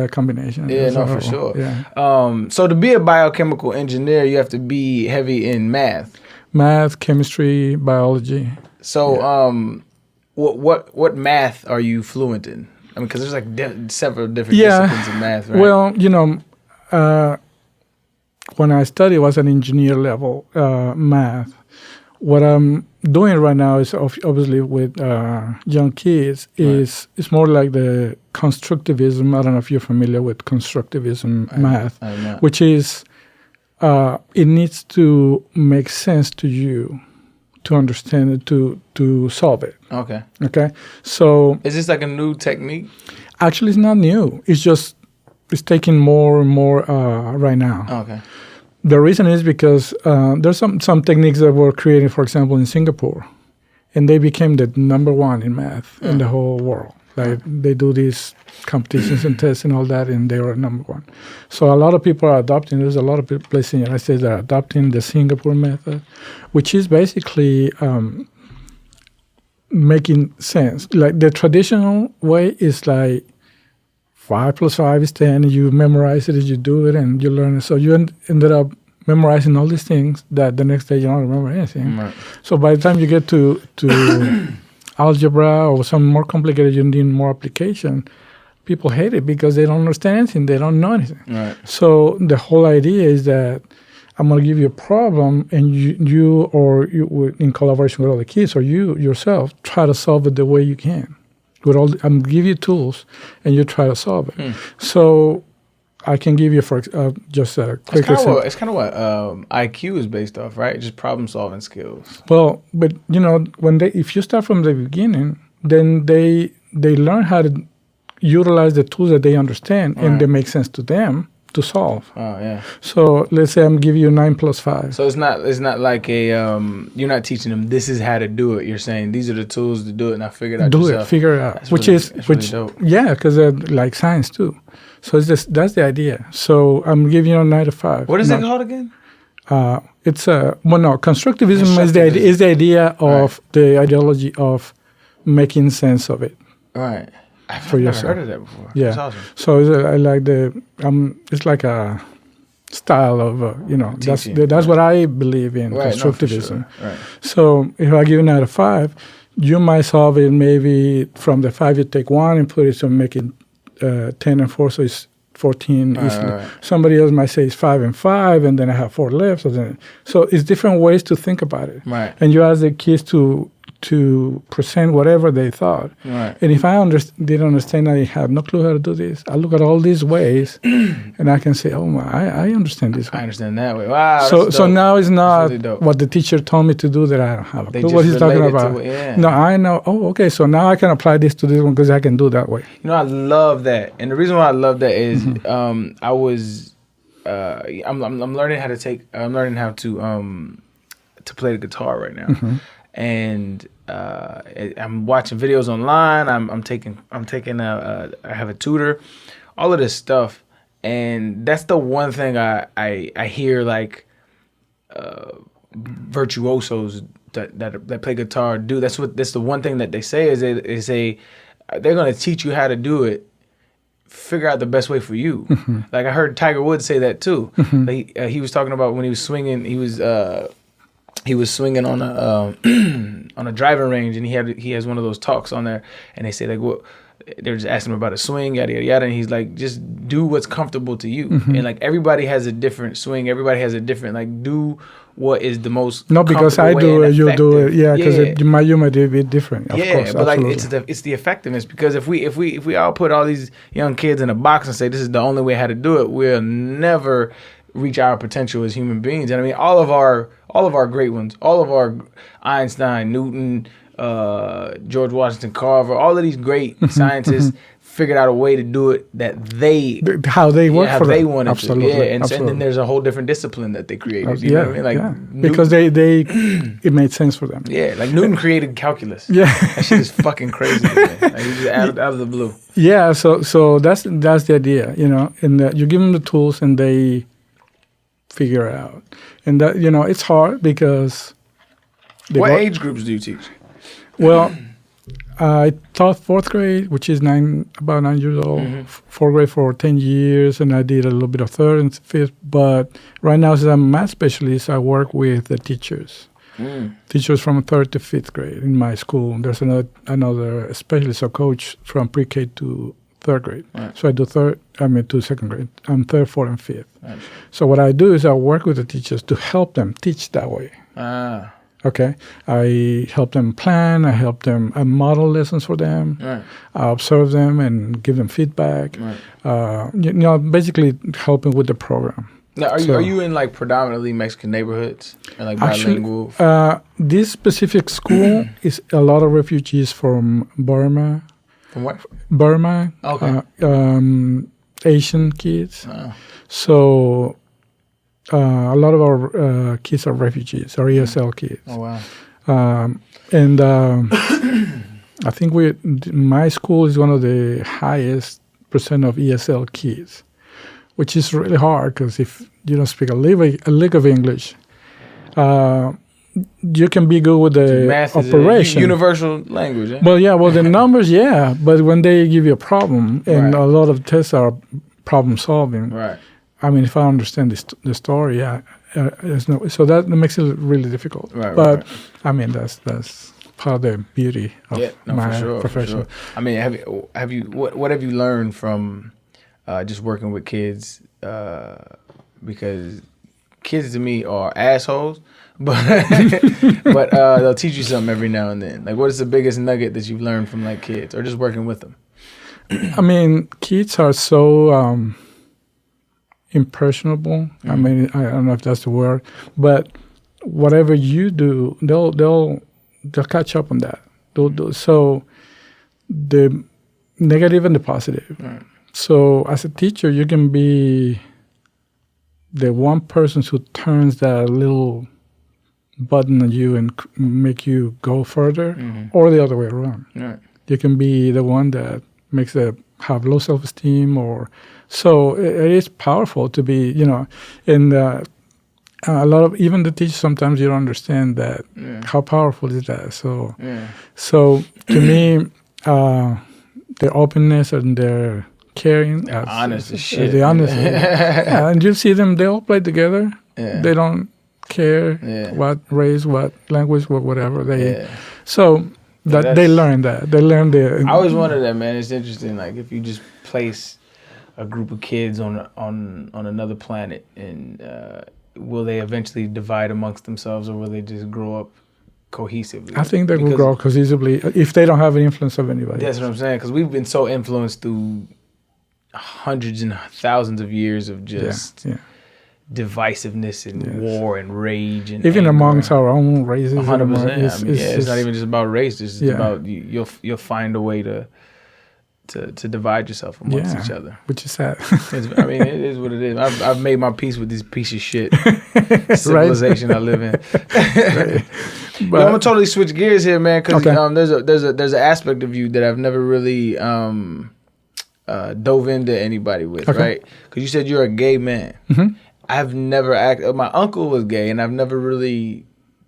Speaker 3: combination.
Speaker 2: Yeah,
Speaker 3: so,
Speaker 2: for sure.
Speaker 3: Yeah.
Speaker 2: So to be a biochemical engineer, you have to be heavy in math,
Speaker 3: chemistry, biology.
Speaker 2: So, what math are you fluent in? I mean, because there's like several different disciplines of math, right?
Speaker 3: Well, when I studied was an engineer level math. What I'm doing right now is obviously with young kids is it's more like the constructivism. I don't know if you're familiar with constructivism math, which is it needs to make sense to you to understand it, to solve it. Okay. So
Speaker 2: is this like a new technique?
Speaker 3: Actually, it's not new. It's taking more and more right now.
Speaker 2: Okay.
Speaker 3: The reason is because there's some techniques that were created, for example, in Singapore, and they became the number one in math in the whole world. Like, they do these competitions and tests and all that, and they are number one. So a lot of people are adopting. There's a lot of places in the United States that are adopting the Singapore method, which is basically making sense. Like, the traditional way is like 5 + 5 is 10. And you memorize it as you do it, and you learn it. So you ended up memorizing all these things that the next day you don't remember anything.
Speaker 2: Right.
Speaker 3: So by the time you get to algebra or something more complicated, you need more application. People hate it because they don't understand anything. They don't know anything.
Speaker 2: Right.
Speaker 3: So the whole idea is that I'm going to give you a problem, and you in collaboration with other kids, or you yourself, try to solve it the way you can. I'm going to give you tools, and you try to solve it. So I can give you just a quick example.
Speaker 2: It's kind of what IQ is based off, right? Just problem-solving skills.
Speaker 3: Well, but if you start from the beginning, then they learn how to utilize the tools that they understand, and they make sense to them to solve.
Speaker 2: Oh, yeah.
Speaker 3: So let's say I'm giving you 9 + 5.
Speaker 2: So it's not like you're not teaching them this is how to do it. You're saying these are the tools to do it, and I figured out yourself.
Speaker 3: Figure it out.
Speaker 2: That's really dope.
Speaker 3: Yeah, because like science too. So that's the idea. So I'm giving you 9 to 5.
Speaker 2: What is it called again?
Speaker 3: It's constructivism is the idea of the ideology of making sense of it.
Speaker 2: Right. I've never heard of that before.
Speaker 3: Yeah.
Speaker 2: That's awesome.
Speaker 3: So I like it's like a style of that's what I believe in, constructivism.
Speaker 2: No, for sure. Right.
Speaker 3: So if I give you 9 to 5, you might solve it maybe from the 5 you take 1 and put it to make it 10 and 4, so it's 14 easily. Right. Somebody else might say it's 5 and 5, and then I have 4 left. So it's different ways to think about it.
Speaker 2: Right.
Speaker 3: And you ask the kids to present whatever they thought.
Speaker 2: Right.
Speaker 3: And if I didn't understand, I have no clue how to do this. I look at all these ways, and I can say, "Oh my, I understand this way."
Speaker 2: I understand that way. Wow.
Speaker 3: So now it's not really what the teacher told me to do that I don't have a clue what he's talking about. No, I know. Oh, okay. So now I can apply this to this one because I can do that way.
Speaker 2: I love that, and the reason why I love that is I was I'm learning how to I'm learning how to play the guitar right now. And I'm watching videos online. I'm taking I have a tutor, all of this stuff, And that's the one thing I hear like virtuosos that play guitar do. That's the one thing that they say is they say they're gonna teach you how to do it. Figure out the best way for you. Mm-hmm. Like I heard Tiger Woods say that too. Mm-hmm. He was talking about when he was swinging. He was swinging on a on a driving range, and he has one of those talks on there, and they say like what. They're just asking him about a swing, yada yada yada, and he's like, just do what's comfortable to you. Mm-hmm. And like everybody has a different swing, everybody has a different like do what is the most.
Speaker 3: Not because I do it, you do it, yeah. Because you might be a bit different. Of course,
Speaker 2: but absolutely. Like it's the effectiveness. Because if we all put all these young kids in a box and say this is the only way how to do it, we'll never reach our potential as human beings. And I mean, all of our great ones, all of our Einstein, Newton. George Washington Carver, all of these great scientists figured out a way to do it that
Speaker 3: how they work for
Speaker 2: they
Speaker 3: them.
Speaker 2: wanted
Speaker 3: Absolutely.
Speaker 2: to. And then there's a whole different discipline that they created. You know what I mean? Like Newton,
Speaker 3: because they it made sense for them.
Speaker 2: Yeah, like Newton created calculus.
Speaker 3: Yeah,
Speaker 2: that shit is fucking crazy. Man. Like, he just out of the blue.
Speaker 3: Yeah, so that's the idea, you know, and you give them the tools and they figure it out, and that it's hard because.
Speaker 2: What age groups do you teach?
Speaker 3: Well, I taught fourth grade, which is about 9 years old, fourth grade for 10 years, and I did a little bit of third and fifth. But right now, since I'm a math specialist, I work with the teachers. Teachers from third to fifth grade in my school. There's another specialist, a coach from pre-K to third grade. Right. So I do to second grade. I'm third, fourth, and fifth. Right. So what I do is I work with the teachers to help them teach that way. Okay, I help them plan. I model lessons for them. Right. I observe them and give them feedback. Right. Basically helping with the program.
Speaker 2: Now, are you in like predominantly Mexican neighborhoods and like bilingual?
Speaker 3: This specific school is a lot of refugees from Burma.
Speaker 2: From what?
Speaker 3: Burma.
Speaker 2: Okay.
Speaker 3: Asian kids.
Speaker 2: Oh.
Speaker 3: So. A lot of our kids are refugees, or ESL kids.
Speaker 2: Oh, wow.
Speaker 3: And I think my school is one of the highest % of ESL kids, which is really hard because if you don't speak a lick of English, you can be good with the
Speaker 2: math
Speaker 3: operation.
Speaker 2: Is a universal language, eh?
Speaker 3: Well, the numbers, yeah. But when they give you a problem, and a lot of tests are problem solving.
Speaker 2: Right.
Speaker 3: I mean, if I understand the story, there's no. So that makes it really difficult.
Speaker 2: Right,
Speaker 3: but I mean, that's part of the beauty of my profession.
Speaker 2: For sure. I mean, have you what have you learned from just working with kids? Because kids to me are assholes, but they'll teach you something every now and then. Like, what is the biggest nugget that you've learned from like kids or just working with them?
Speaker 3: I mean, kids are so. Impressionable. I mean, I don't know if that's the word, but whatever you do, they'll catch up on that. So the negative and the positive. Right. So as a teacher, you can be the one person who turns that little button on you and make you go further, or the other way around. Right. You can be the one that makes them have low self-esteem or. So it is powerful to be, and a lot of even the teachers sometimes you don't understand that how powerful is that. So to me, their openness and their caring,
Speaker 2: honest as shit.
Speaker 3: The honesty, and you see them; they all play together. Yeah. They don't care what race, what language, whatever So they learn that. They learn the.
Speaker 2: I always wondered that, man. It's interesting. Like if you just place a group of kids on another planet, and will they eventually divide amongst themselves, or will they just grow up cohesively?
Speaker 3: I think they will grow cohesively if they don't have an influence of anybody.
Speaker 2: That's what I'm saying, because we've been so influenced through hundreds and thousands of years of just divisiveness and war and rage and
Speaker 3: even
Speaker 2: anger.
Speaker 3: Amongst our own races.
Speaker 2: 100%. It's not even just about race. It's just about you'll find a way to divide yourself amongst each other,
Speaker 3: which is sad.
Speaker 2: I mean, it is what it is. I've made my peace with this piece of shit civilization I live in. But I'm gonna totally switch gears here, man, because there's an aspect of you that I've never really dove into anybody with, right? Because you said you're a gay man.
Speaker 3: Mm-hmm.
Speaker 2: I've never my uncle was gay, and I've never really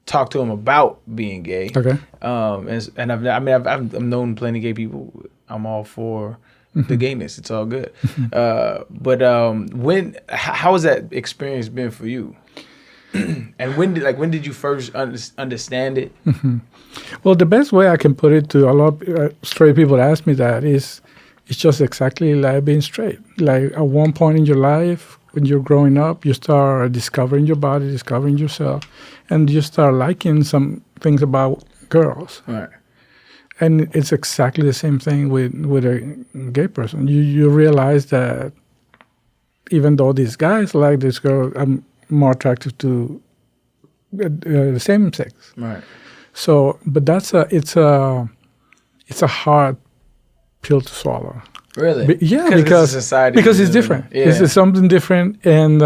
Speaker 2: talked to him about being gay.
Speaker 3: Okay.
Speaker 2: And I've known plenty of gay people. I'm all for the gayness. It's all good. But how has that experience been for you? And when did you first understand it?
Speaker 3: Mm-hmm. Well, the best way I can put it to a lot of straight people that ask me that is, it's just exactly like being straight. Like at one point in your life, when you're growing up, you start discovering your body, discovering yourself, and you start liking some things about girls.
Speaker 2: Right.
Speaker 3: And it's exactly the same thing with a gay person. You realize that even though these guys like this girl, I'm more attractive to the same sex.
Speaker 2: Right.
Speaker 3: So, but it's a hard pill to swallow.
Speaker 2: Really?
Speaker 3: Because it's different. Yeah. It's something different, and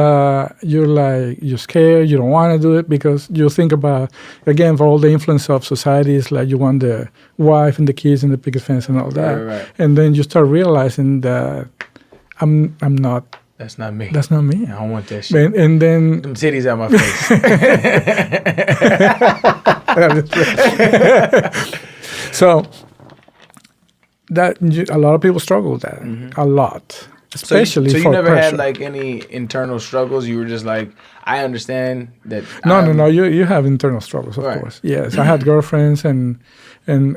Speaker 3: you're scared. You don't want to do it because you think about, again, for all the influence of society, it's like you want the wife and the kids and the picket fence and all that.
Speaker 2: Right.
Speaker 3: And then you start realizing that I'm not.
Speaker 2: That's not me.
Speaker 3: That's not me.
Speaker 2: I don't want that shit.
Speaker 3: And then
Speaker 2: them titties out my face.
Speaker 3: So that a lot of people struggle with that.
Speaker 2: Mm-hmm.
Speaker 3: A lot, especially
Speaker 2: so you
Speaker 3: for
Speaker 2: never
Speaker 3: pressure.
Speaker 2: had like any internal struggles. You were just like, I understand that.
Speaker 3: No. You have internal struggles, of course. Yes, I had girlfriends and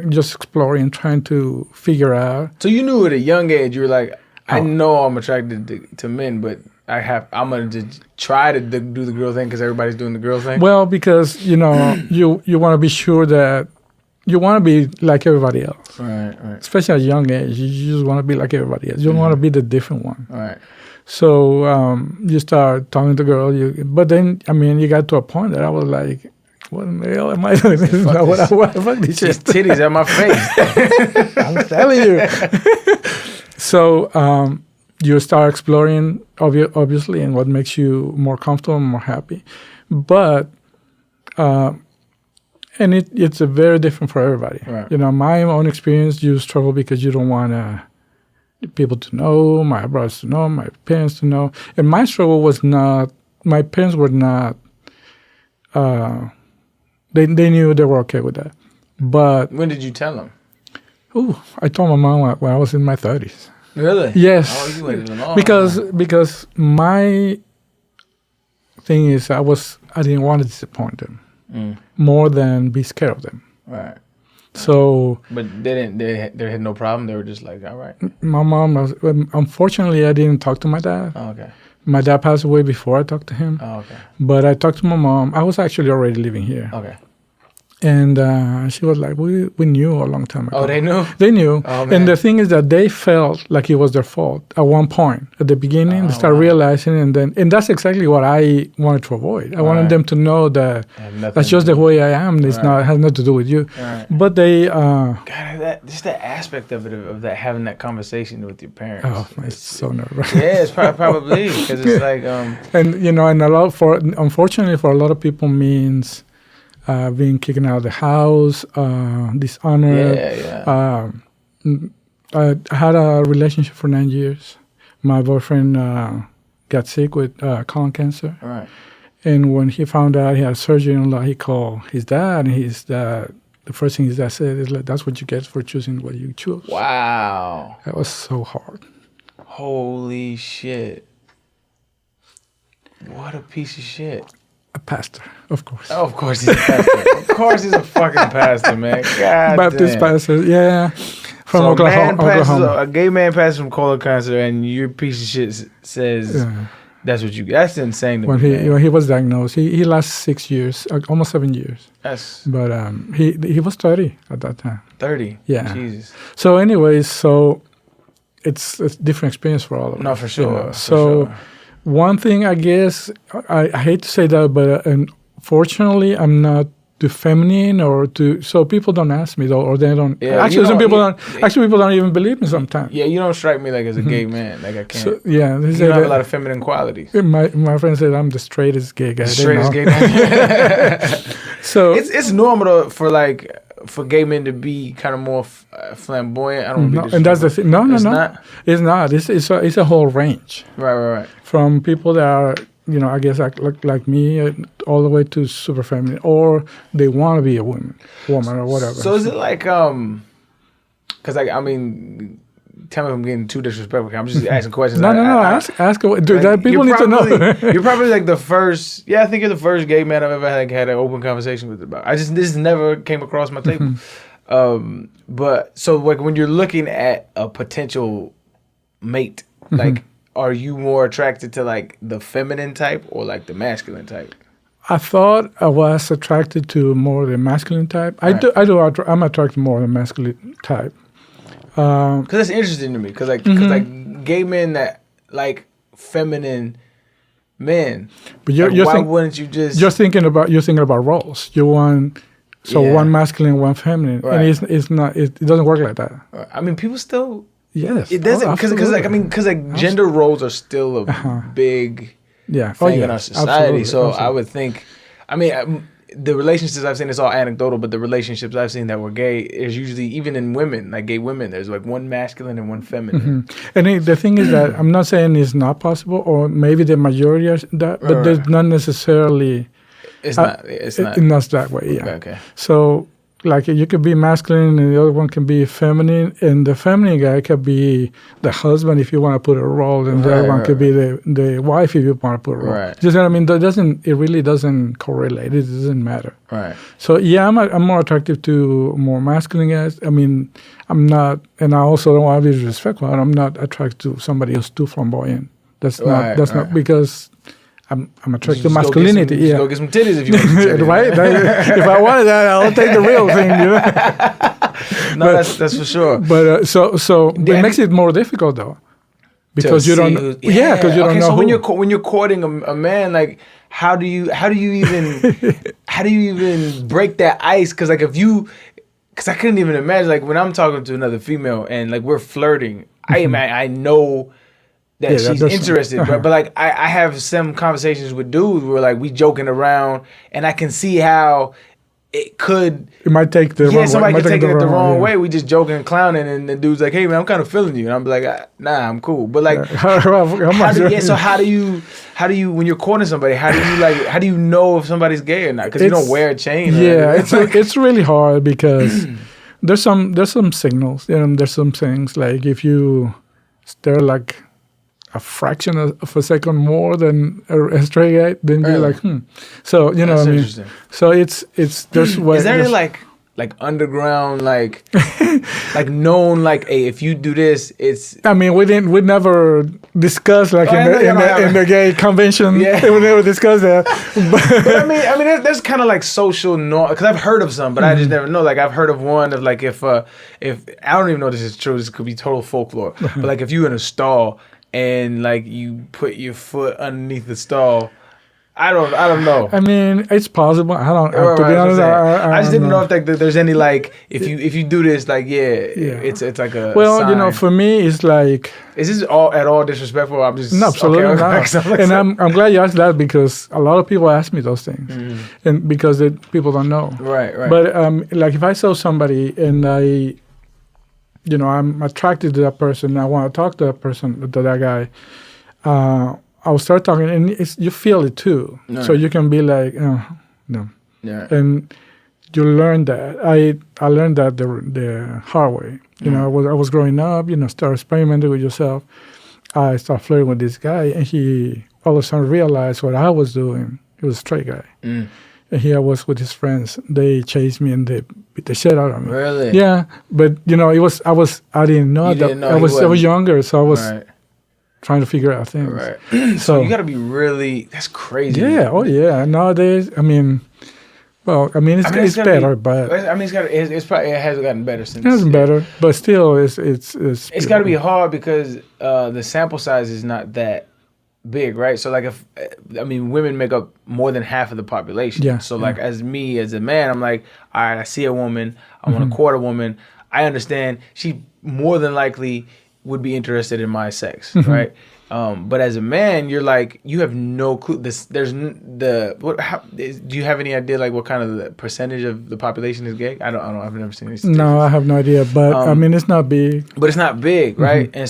Speaker 3: just exploring, trying to figure out.
Speaker 2: So you knew at a young age, you were like, I know I'm attracted to men, but I'm gonna just try to do the girl thing because everybody's doing the girl thing.
Speaker 3: Well, because you want to be sure that you want to be like everybody else.
Speaker 2: Right.
Speaker 3: Especially at a young age, you just want to be like everybody else. You don't want to be the different one.
Speaker 2: Right.
Speaker 3: So you start talking to girls, but then you got to a point that I was like, what the hell am I doing? This is not what I want. Fuck this shit.
Speaker 2: Just titties at my face.
Speaker 3: I'm telling you. So you start exploring, obviously, and what makes you more comfortable and more happy. But, and it's a very different for everybody.
Speaker 2: Right.
Speaker 3: My own experience, you struggle because you don't want people to know, my brothers to know, my parents to know. And my struggle was not, my parents were not, they knew they were okay with that. But
Speaker 2: when did you tell them?
Speaker 3: I told my mom when I was in my 30s.
Speaker 2: Really?
Speaker 3: Yes.
Speaker 2: Oh, you waited long.
Speaker 3: Because my thing is I didn't want to disappoint them more than be scared of them.
Speaker 2: Right.
Speaker 3: So.
Speaker 2: But they had no problem. They were just like, all right.
Speaker 3: My mom unfortunately, I didn't talk to my dad.
Speaker 2: Oh, okay.
Speaker 3: My dad passed away before I talked to him.
Speaker 2: Oh, okay.
Speaker 3: But I talked to my mom. I was actually already living here.
Speaker 2: Okay.
Speaker 3: And she was like, we knew a long time ago.
Speaker 2: Oh, they knew?
Speaker 3: They knew.
Speaker 2: Oh, man.
Speaker 3: And the thing is that they felt like it was their fault at one point. At the beginning, they started realizing, and that's exactly what I wanted to avoid. I wanted them to know that that's just the way I am. It has nothing to do with you.
Speaker 2: Right.
Speaker 3: But they...
Speaker 2: God, just that aspect of it, of that having that conversation with your parents.
Speaker 3: Oh, it's so nerve-wracking.
Speaker 2: Yeah, it's probably, because it's like...
Speaker 3: And, unfortunately for a lot of people means... being kicked out of the house, dishonored.
Speaker 2: Yeah.
Speaker 3: I had a relationship for 9 years. My boyfriend got sick with colon cancer.
Speaker 2: Right.
Speaker 3: And when he found out he had surgery, he called his dad, and the first thing his dad said is, like, that's what you get for choosing what you choose.
Speaker 2: Wow.
Speaker 3: That was so hard.
Speaker 2: Holy shit. What a piece of shit.
Speaker 3: A pastor, of course.
Speaker 2: Oh, of course he's a pastor. Of course he's a fucking pastor, man. God
Speaker 3: Baptist
Speaker 2: damn.
Speaker 3: pastor, yeah. From Oklahoma.
Speaker 2: A gay man passes from colon cancer, and your piece of shit says that's what you... That's insane to me.
Speaker 3: When he was diagnosed, he lasted 6 years, almost 7 years. But he was 30 at that time.
Speaker 2: 30?
Speaker 3: Yeah.
Speaker 2: Jesus.
Speaker 3: So anyways, it's a different experience for all of us.
Speaker 2: No, for sure.
Speaker 3: One thing, I guess, I hate to say that, but unfortunately, I'm not too feminine so people don't ask me though, or they don't. Yeah, actually, some people don't. Actually, people don't even believe me sometimes.
Speaker 2: Yeah, you don't strike me like as a gay man. Like I can't.
Speaker 3: So, yeah,
Speaker 2: you don't have a lot of feminine qualities.
Speaker 3: My friend said I'm the straightest gay guy.
Speaker 2: Straightest gay guy.
Speaker 3: So
Speaker 2: it's normal for like for gay men to be kind of more flamboyant. I don't know.
Speaker 3: And that's the thing. No. It's not. It's a whole range.
Speaker 2: Right.
Speaker 3: From people that are, I guess like me, all the way to super feminine, or they want to be a woman or whatever.
Speaker 2: So is it like because I mean, tell me if I'm getting too disrespectful. I'm just asking questions.
Speaker 3: No. Ask. Dude,
Speaker 2: like,
Speaker 3: people need to know.
Speaker 2: You're probably like the first. Yeah, I think you're the first gay man I've ever had an open conversation with about. This never came across my table. But so like when you're looking at a potential mate, like, are you more attracted to like the feminine type or like the masculine type?
Speaker 3: I thought I was attracted to more the masculine type. Right. I'm attracted more to the masculine type.
Speaker 2: Because that's interesting to me. Because like gay men that like feminine men.
Speaker 3: But
Speaker 2: wouldn't you just?
Speaker 3: You're thinking about roles. You want one masculine, one feminine, and it's not. It doesn't work like that.
Speaker 2: I mean, people still.
Speaker 3: Yes,
Speaker 2: it doesn't because gender roles are still a big thing in our society. So I would think, I mean, the relationships I've seen, it's all anecdotal, but the relationships I've seen that were gay is usually, even in women, like gay women, there's like one masculine and one feminine.
Speaker 3: And the thing is that I'm not saying it's not possible, or maybe the majority are that, but there's not necessarily.
Speaker 2: It's not
Speaker 3: that way. Yeah.
Speaker 2: Okay.
Speaker 3: So. Like you could be masculine and the other one can be feminine, and the feminine guy could be the husband if you want to put a role, and the other one could be the wife if you want to put a role.
Speaker 2: Right.
Speaker 3: Just what I mean, it really doesn't correlate. It doesn't matter.
Speaker 2: Right.
Speaker 3: So yeah, I'm more attractive to more masculine guys. I mean, I'm not, and I also don't want to be disrespectful. I'm not attracted to somebody who's too flamboyant. That's not because. I'm attracted to masculinity.
Speaker 2: Go get some titties if you want some titties.
Speaker 3: Right? If I wanted that, I'll take the real thing.
Speaker 2: No, that's for sure.
Speaker 3: But so it makes it more difficult though, because you don't. Because you don't know.
Speaker 2: So when you're courting a man, like how do you even break that ice? Because like because I couldn't even imagine like when I'm talking to another female and like we're flirting, I know. That she's interested, but like I have some conversations with dudes where like we joking around, and I can see how it
Speaker 3: might take the wrong way.
Speaker 2: Somebody could take it the wrong way. We just joking and clowning, and the dude's like, "Hey man, I'm kind of feeling you," and I'm like, "Nah, I'm cool." But like, so how do you when you're courting somebody? How do you know if somebody's gay or not? Because you don't wear a chain.
Speaker 3: It's really hard because there's some signals. There's some things like if they're like a fraction of a second more than a straight guy, then you're like, So that's what I mean. So it's there's way.
Speaker 2: Is there any like underground like known like, hey, if you do this, it's.
Speaker 3: I mean, we never discussed like in the gay convention.
Speaker 2: Yeah.
Speaker 3: We never discussed that.
Speaker 2: But I mean, there's kind of like social norm, because I've heard of some, but I just never know. Like I've heard of one of like if I don't even know if this is true. This could be total folklore. But like if you in a stall. And like you put your foot underneath the stall, I don't know.
Speaker 3: I mean, it's possible. I don't. To be honest,
Speaker 2: I just didn't know if like there's any like if you do this like it's like a sign.
Speaker 3: For me it's like.
Speaker 2: Is this at all disrespectful? I'm just
Speaker 3: absolutely not. And I'm glad you asked that, because a lot of people ask me those things, and because people don't know.
Speaker 2: Right.
Speaker 3: But like if I saw somebody and I'm attracted to that person, I want to talk to that person, to that guy, I'll start talking, and you feel it too. Right. So you can be like, oh, no. Yeah. And you learn that. I learned that the hard way. I was growing up, start experimenting with yourself. I started flirting with this guy, and he all of a sudden realized what I was doing. He was a straight guy. And here I was with his friends. They chased me and they beat the shit out of me.
Speaker 2: Really?
Speaker 3: Yeah, but I didn't know that. I was younger, so I was trying to figure out things.
Speaker 2: Right. So you got to be really. That's crazy.
Speaker 3: Yeah. Oh yeah. Nowadays, I mean, it's better, but
Speaker 2: I mean, it hasn't gotten better since.
Speaker 3: It hasn't better, but still, it's
Speaker 2: got to be hard because the sample size is not that big, right? So like women make up more than half of the population.
Speaker 3: Yeah.
Speaker 2: So like as a man, I'm like, all right, I see a woman, I want to court a woman. I understand she more than likely would be interested in my sex, right? But as a man, you're like, you have no clue. Do you have any idea like what kind of the percentage of the population is gay? I don't. I've never seen these statistics.
Speaker 3: No, I have no idea. But I mean, it's not big.
Speaker 2: But it's not big, right? And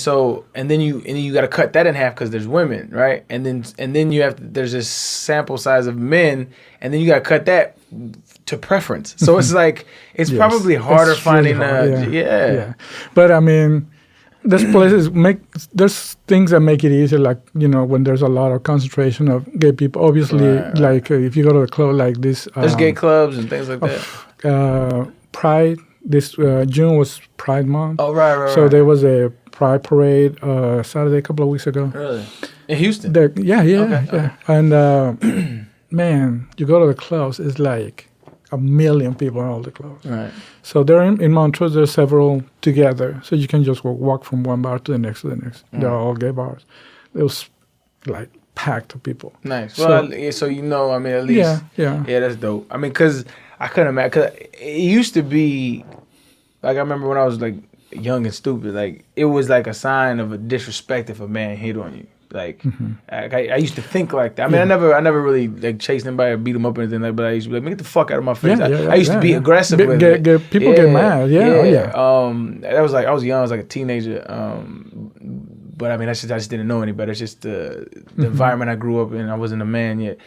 Speaker 2: then you got to cut that in half because there's women, right? And then you have there's this sample size of men, and then you got to cut that to preference. So it's like it's probably harder finding
Speaker 3: yeah. But I mean, there's things that make it easier, like, you know, when there's a lot of concentration of gay people. Obviously, like if you go to a club like this,
Speaker 2: there's gay clubs and things like that.
Speaker 3: Pride. This June was Pride Month.
Speaker 2: Oh, right.
Speaker 3: So there was a Pride parade Saturday a couple of weeks ago.
Speaker 2: Really? In Houston?
Speaker 3: Yeah. And man, you go to the clubs, it's like 1 million people in all the clubs.
Speaker 2: Right.
Speaker 3: So there in Montreux, there's several together. So you can just walk from one bar to the next. They're all gay bars. It was like packed of people.
Speaker 2: Nice. Well, so you know, I mean, at least. Yeah, that's dope. I mean, because I couldn't imagine. Because it used to be, like, I remember when I was, like, young and stupid, like, it was like a sign of a disrespect if a man hit on you. Like, I used to think like that. I mean, I never really like chased anybody or beat them up or anything like. But I used to be like, man, get the fuck out of my face. I used to be aggressive with it.
Speaker 3: People get mad. Yeah.
Speaker 2: That was like I was young. I was like a teenager. But I mean, I just didn't know any better. It's just the environment I grew up in. I wasn't a man yet.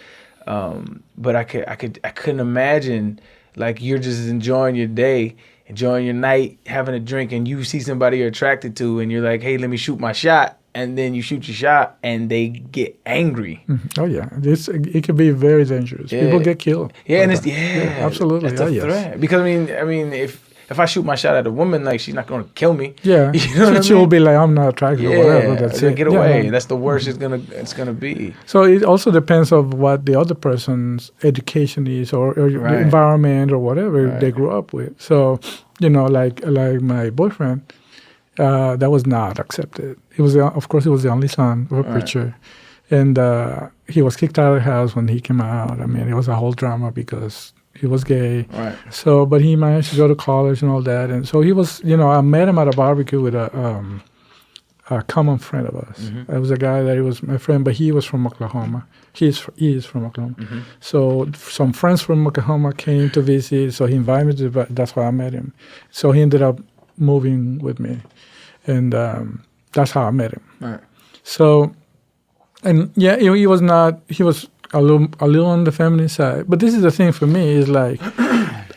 Speaker 2: But I couldn't imagine like you're just enjoying your day, enjoying your night, having a drink, and you see somebody you're attracted to, and you're like, hey, let me shoot my shot. And then you shoot your shot, and they get angry.
Speaker 3: Oh yeah, it can be very dangerous. Yeah. People get killed.
Speaker 2: Yeah, and
Speaker 3: absolutely.
Speaker 2: It's a threat. Because I mean, if I shoot my shot at a woman, like she's not going to kill me.
Speaker 3: Yeah,
Speaker 2: you know what I mean?
Speaker 3: She will be like, I'm not attracted or whatever. That's it.
Speaker 2: Get away. That's the worst it's gonna be.
Speaker 3: So it also depends on what the other person's education is, or the environment, or whatever they grew up with. So you know, like my boyfriend. That was not accepted. He was, of course, he was the only son of a preacher, and he was kicked out of the house when he came out. I mean, it was a whole drama because he was gay.
Speaker 2: Right.
Speaker 3: So, but he managed to go to college and all that, and so he was. You know, I met him at a barbecue with a common friend of us. It was a guy that he was my friend, but he was from Oklahoma. He is from Oklahoma. So some friends from Oklahoma came to visit. So he invited me to. That's why I met him. So he ended up moving with me. And that's how I met him.
Speaker 2: Right.
Speaker 3: So, and yeah, he was a little on the feminine side. But this is the thing for me is like,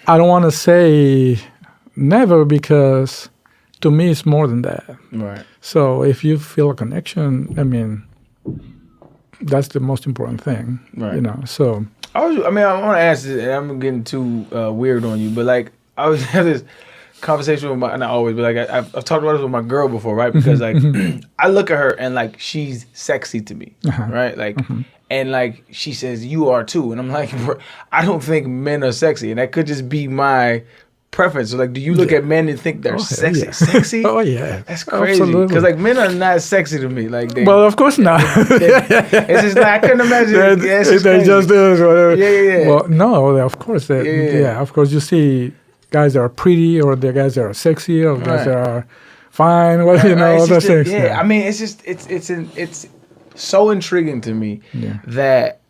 Speaker 3: I don't want to say never because to me it's more than that.
Speaker 2: Right.
Speaker 3: So if you feel a connection, I mean, that's the most important thing. Right. You know. So
Speaker 2: I want to ask this, and I'm getting too weird on you, but like I was having this conversation with not always, but like I've talked about this with my girl before, right? Because like I look at her and like she's sexy to me, right? Like, and like she says you are too, and I'm like, I don't think men are sexy, and that could just be my preference. So like, do you look at men and think they're sexy?
Speaker 3: Yeah.
Speaker 2: Sexy?
Speaker 3: Oh yeah,
Speaker 2: that's crazy. Because like men are not sexy to me. Like,
Speaker 3: well, of course not.
Speaker 2: It's just like I couldn't imagine.
Speaker 3: They just do whatever.
Speaker 2: Yeah.
Speaker 3: Well, no, of course. Of course, you see guys that are pretty, or the guys that are sexy, or guys that are fine. Well, you know, all those things.
Speaker 2: Yeah, I mean, it's just it's so intriguing to me that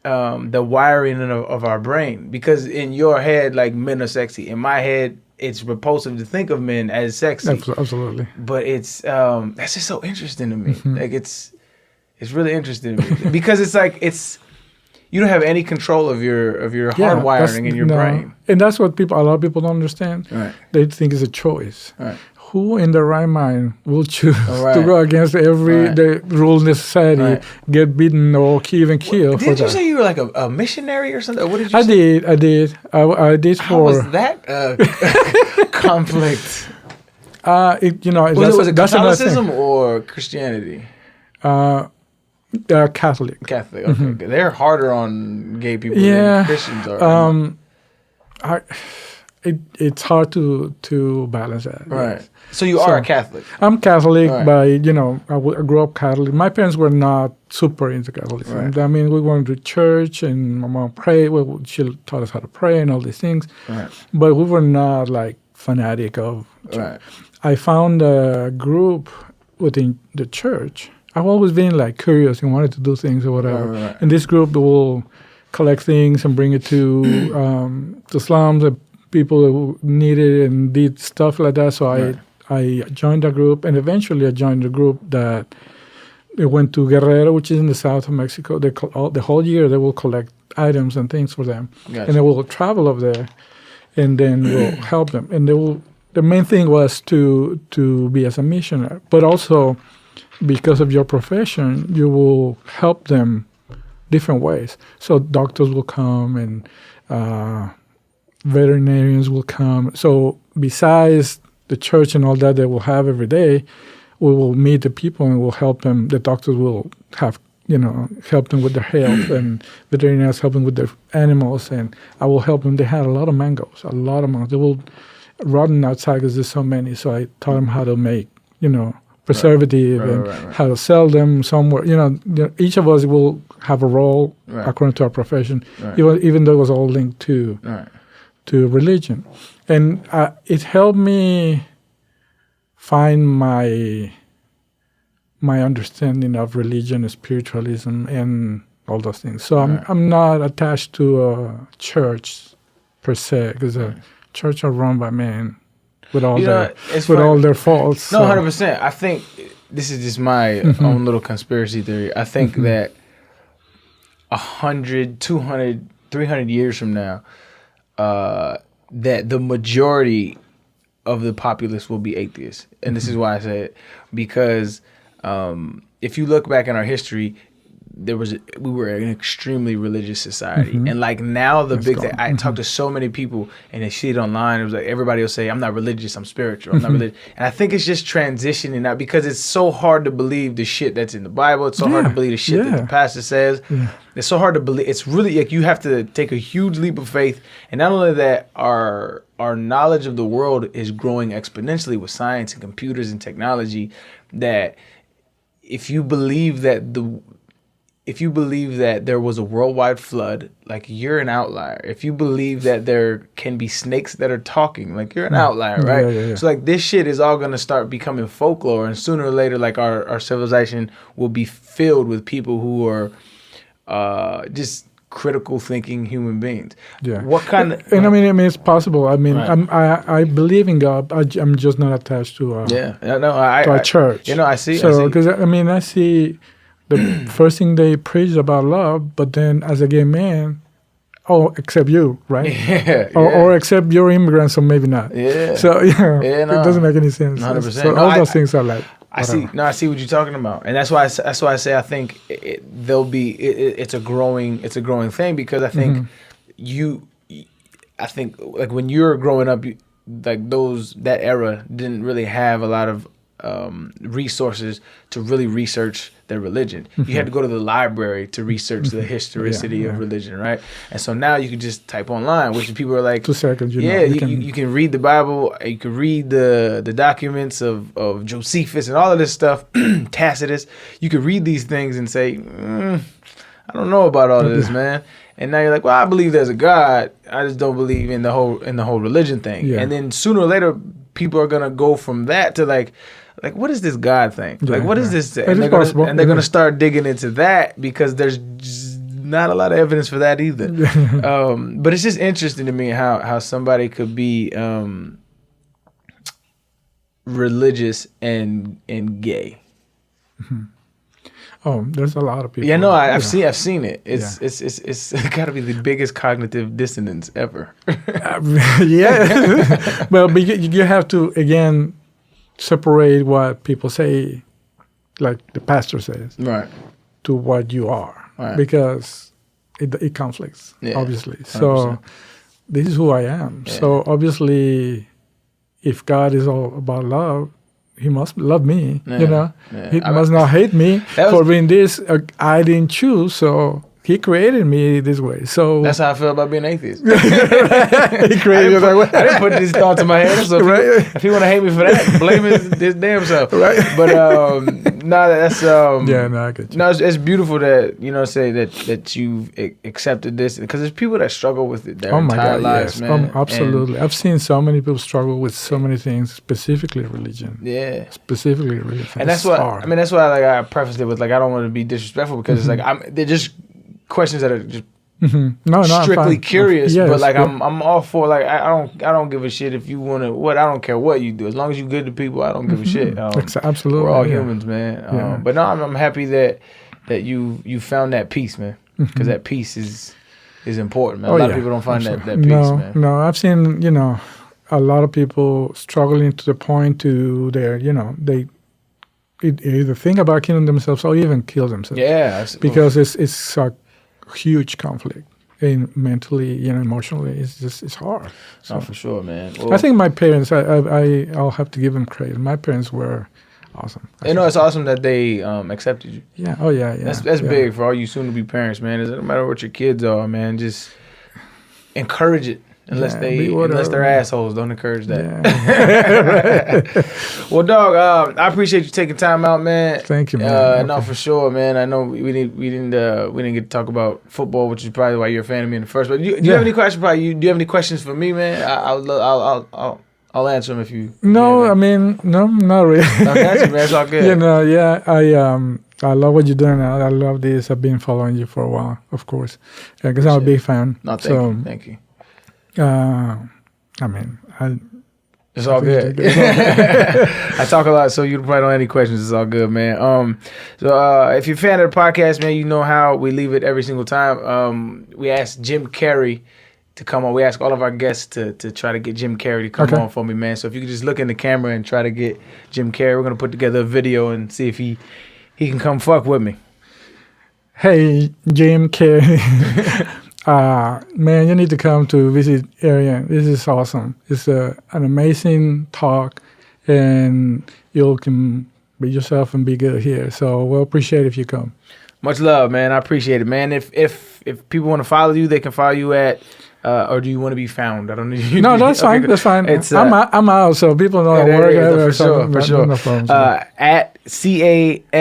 Speaker 2: the wiring of our brain, because in your head, like men are sexy. In my head, it's repulsive to think of men as sexy.
Speaker 3: Absolutely.
Speaker 2: But it's that's just so interesting to me. Like it's really interesting to me because it's like you don't have any control of your hard wiring in your brain.
Speaker 3: And that's what a lot of people don't understand.
Speaker 2: Right.
Speaker 3: They think it's a choice.
Speaker 2: Right.
Speaker 3: Who in their right mind will choose to go against the rules in society, get beaten or even killed?
Speaker 2: Did you say you were like a missionary or something? What did you
Speaker 3: say? I did.
Speaker 2: How was that conflict?
Speaker 3: Was
Speaker 2: it Catholicism or Christianity?
Speaker 3: Catholic.
Speaker 2: Catholic. Okay. They're harder on gay people than Christians are.
Speaker 3: It's hard to balance that.
Speaker 2: Right. Yes. So you are a Catholic.
Speaker 3: I'm Catholic, but I grew up Catholic. My parents were not super into Catholicism. Right. I mean, we went to church and my mom prayed. Well, she taught us how to pray and all these things.
Speaker 2: Right.
Speaker 3: But we were not like fanatic of church.
Speaker 2: Right.
Speaker 3: I found a group within the church, I've always been like curious and wanted to do things or whatever.
Speaker 2: Right.
Speaker 3: And this group will collect things and bring it to the slums and people who needed it and did stuff like that. So I joined the group, and eventually I joined the group that they went to Guerrero, which is in the south of Mexico. They the whole year they will collect items and things for them, and they will travel over there, and then we'll help them. And they will. The main thing was to be as a missionary, but also because of your profession, you will help them different ways. So doctors will come and veterinarians will come. So besides the church and all that they will have every day, we will meet the people and we'll help them. The doctors will have, help them with their health, and veterinarians help them with their animals, and I will help them. They had a lot of mangoes. They will rotten outside because there's so many. So I taught them how to make, preservative and how to sell them somewhere. Each of us will have a role according to our profession, even though it was all linked to religion. And it helped me find my understanding of religion and spiritualism and all those things. So I'm not attached to a church per se, because a church are run by men with all their faults.
Speaker 2: No, 100%. I think this is just my own little conspiracy theory. I think that 100, 200, 300 years from now, that the majority of the populace will be atheists. And this is why I say it. Because if you look back in our history, we were an extremely religious society. And like now the big thing, I talk to so many people and they see it online. It was like everybody will say, I'm not religious, I'm spiritual, I'm not religious. And I think it's just transitioning now, because it's so hard to believe the shit that's in the Bible. It's so hard to believe the shit that the pastor says. It's so hard to believe. It's really like you have to take a huge leap of faith. And not only that, our knowledge of the world is growing exponentially with science and computers and technology, that if you believe that there was a worldwide flood, like, you're an outlier. If you believe that there can be snakes that are talking, like, you're an outlier, right? Yeah. So like this shit is all gonna start becoming folklore, and sooner or later, like our civilization will be filled with people who are just critical thinking human beings. Yeah. What kind of?
Speaker 3: And I mean, it's possible. I mean, I believe in God. I'm just not attached to a church.
Speaker 2: I see.
Speaker 3: So because I see. The first thing they preach about love, but then as a gay man, except you, right? Or except you're immigrants, so maybe not. Yeah. So it doesn't make any sense.
Speaker 2: 100%.
Speaker 3: So all those things are like.
Speaker 2: I see what you're talking about, and that's why I say I think it's a growing thing, because I think I think like when you're growing up, that era didn't really have a lot of resources to really research their religion. You had to go to the library to research the historicity of religion, right? And so now you can just type online, which people are like,
Speaker 3: 2 seconds,
Speaker 2: you can read the Bible, you can read the documents of Josephus and all of this stuff, Tacitus. You can read these things and say, I don't know about all of this, man. And now you're like, well, I believe there's a God. I just don't believe in the whole religion thing. Yeah. And then sooner or later, people are gonna go from that to like, what is this God thing? Like, what is this? And they're going to start digging into that, because there's not a lot of evidence for that either. But it's just interesting to me how somebody could be religious and gay.
Speaker 3: Oh, there's a lot of people.
Speaker 2: Yeah, no, I've seen it. It's got to be the biggest cognitive dissonance ever.
Speaker 3: Well, but you have to again separate what people say, like the pastor says, right, to what you are, right, because it conflicts, obviously. 100%. So this is who I am. Yeah. So obviously, if God is all about love, He must love me. Yeah. He must not hate me for being this. I didn't choose, so He created me this way. So
Speaker 2: that's how I feel about being atheist.
Speaker 3: He created you that way.
Speaker 2: I didn't put these thoughts in my head. So if you want to hate me for that, blame his damn self.
Speaker 3: Right.
Speaker 2: But no, that's
Speaker 3: yeah, no, I get you.
Speaker 2: No, it's beautiful that say that you've accepted this, because there's people that struggle with it their entire lives,
Speaker 3: yes.
Speaker 2: man.
Speaker 3: Absolutely. I've seen so many people struggle with so many things, specifically religion.
Speaker 2: Yeah.
Speaker 3: Specifically religion.
Speaker 2: And that's why that's why like I prefaced it with like I don't want to be disrespectful, because it's like they're just questions that are just strictly curious, yes, but like I'm all for like I don't give a shit if you want to I don't care what you do, as long as you're good to people. I don't give a shit.
Speaker 3: Absolutely,
Speaker 2: we're all humans, man. But no, I'm happy that you found that peace, man, because that peace is important, man. A lot of people don't find that peace, man.
Speaker 3: No, I've seen a lot of people struggling to the point to their they either think about killing themselves or even kill themselves.
Speaker 2: Yeah,
Speaker 3: because it's a huge conflict, and mentally, emotionally, it's hard.
Speaker 2: So, for sure, man. Well,
Speaker 3: I think my parents, I'll have to give them credit. My parents were awesome.
Speaker 2: It's awesome that they accepted you.
Speaker 3: Yeah. Oh yeah.
Speaker 2: That's big for all you soon-to-be parents, man. It doesn't matter what your kids are, man. Just encourage it. Unless they're assholes, don't encourage that. Yeah. Well, dog, I appreciate you taking time out, man.
Speaker 3: Thank you, man.
Speaker 2: No, for sure, man. I know we didn't get to talk about football, which is probably why you're a fan of me in the first. But do you have any questions? Do you have any questions for me, man? I'll answer them if you.
Speaker 3: No, I mean, no, not really.
Speaker 2: I got you, man. It's all good.
Speaker 3: I love what you're doing. I love this. I've been following you for a while, of course, because I'm a big fan.
Speaker 2: No, thank you.
Speaker 3: I mean,
Speaker 2: it's all good. I talk a lot, so you probably don't have any questions. It's all good, man. So if you're a fan of the podcast, man, you know how we leave it every single time. We ask Jim Carrey to come on. We ask all of our guests to try to get Jim Carrey to come on for me, man. So if you could just look in the camera and try to get Jim Carrey, we're gonna put together a video and see if he can come fuck with me.
Speaker 3: Hey, Jim Carrey. Man, you need to come to visit Arian. This is awesome. It's an amazing talk, and you can be yourself and be good here. So we'll appreciate if you come.
Speaker 2: Much love, man. I appreciate it, man. If people want to follow you, they can follow you at, or do you want to be found? I don't know.
Speaker 3: No, that's fine. That's fine. It's, I'm out, so people know I work.
Speaker 2: For sure. At CAMACAL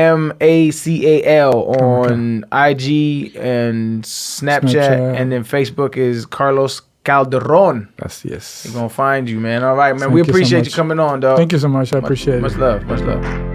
Speaker 2: on IG and Snapchat, and then Facebook is Carlos Calderon.
Speaker 3: Yes.
Speaker 2: We're gonna find you, man. All right, man. We appreciate you coming on, dog.
Speaker 3: Thank you so much. I appreciate it.
Speaker 2: Much love.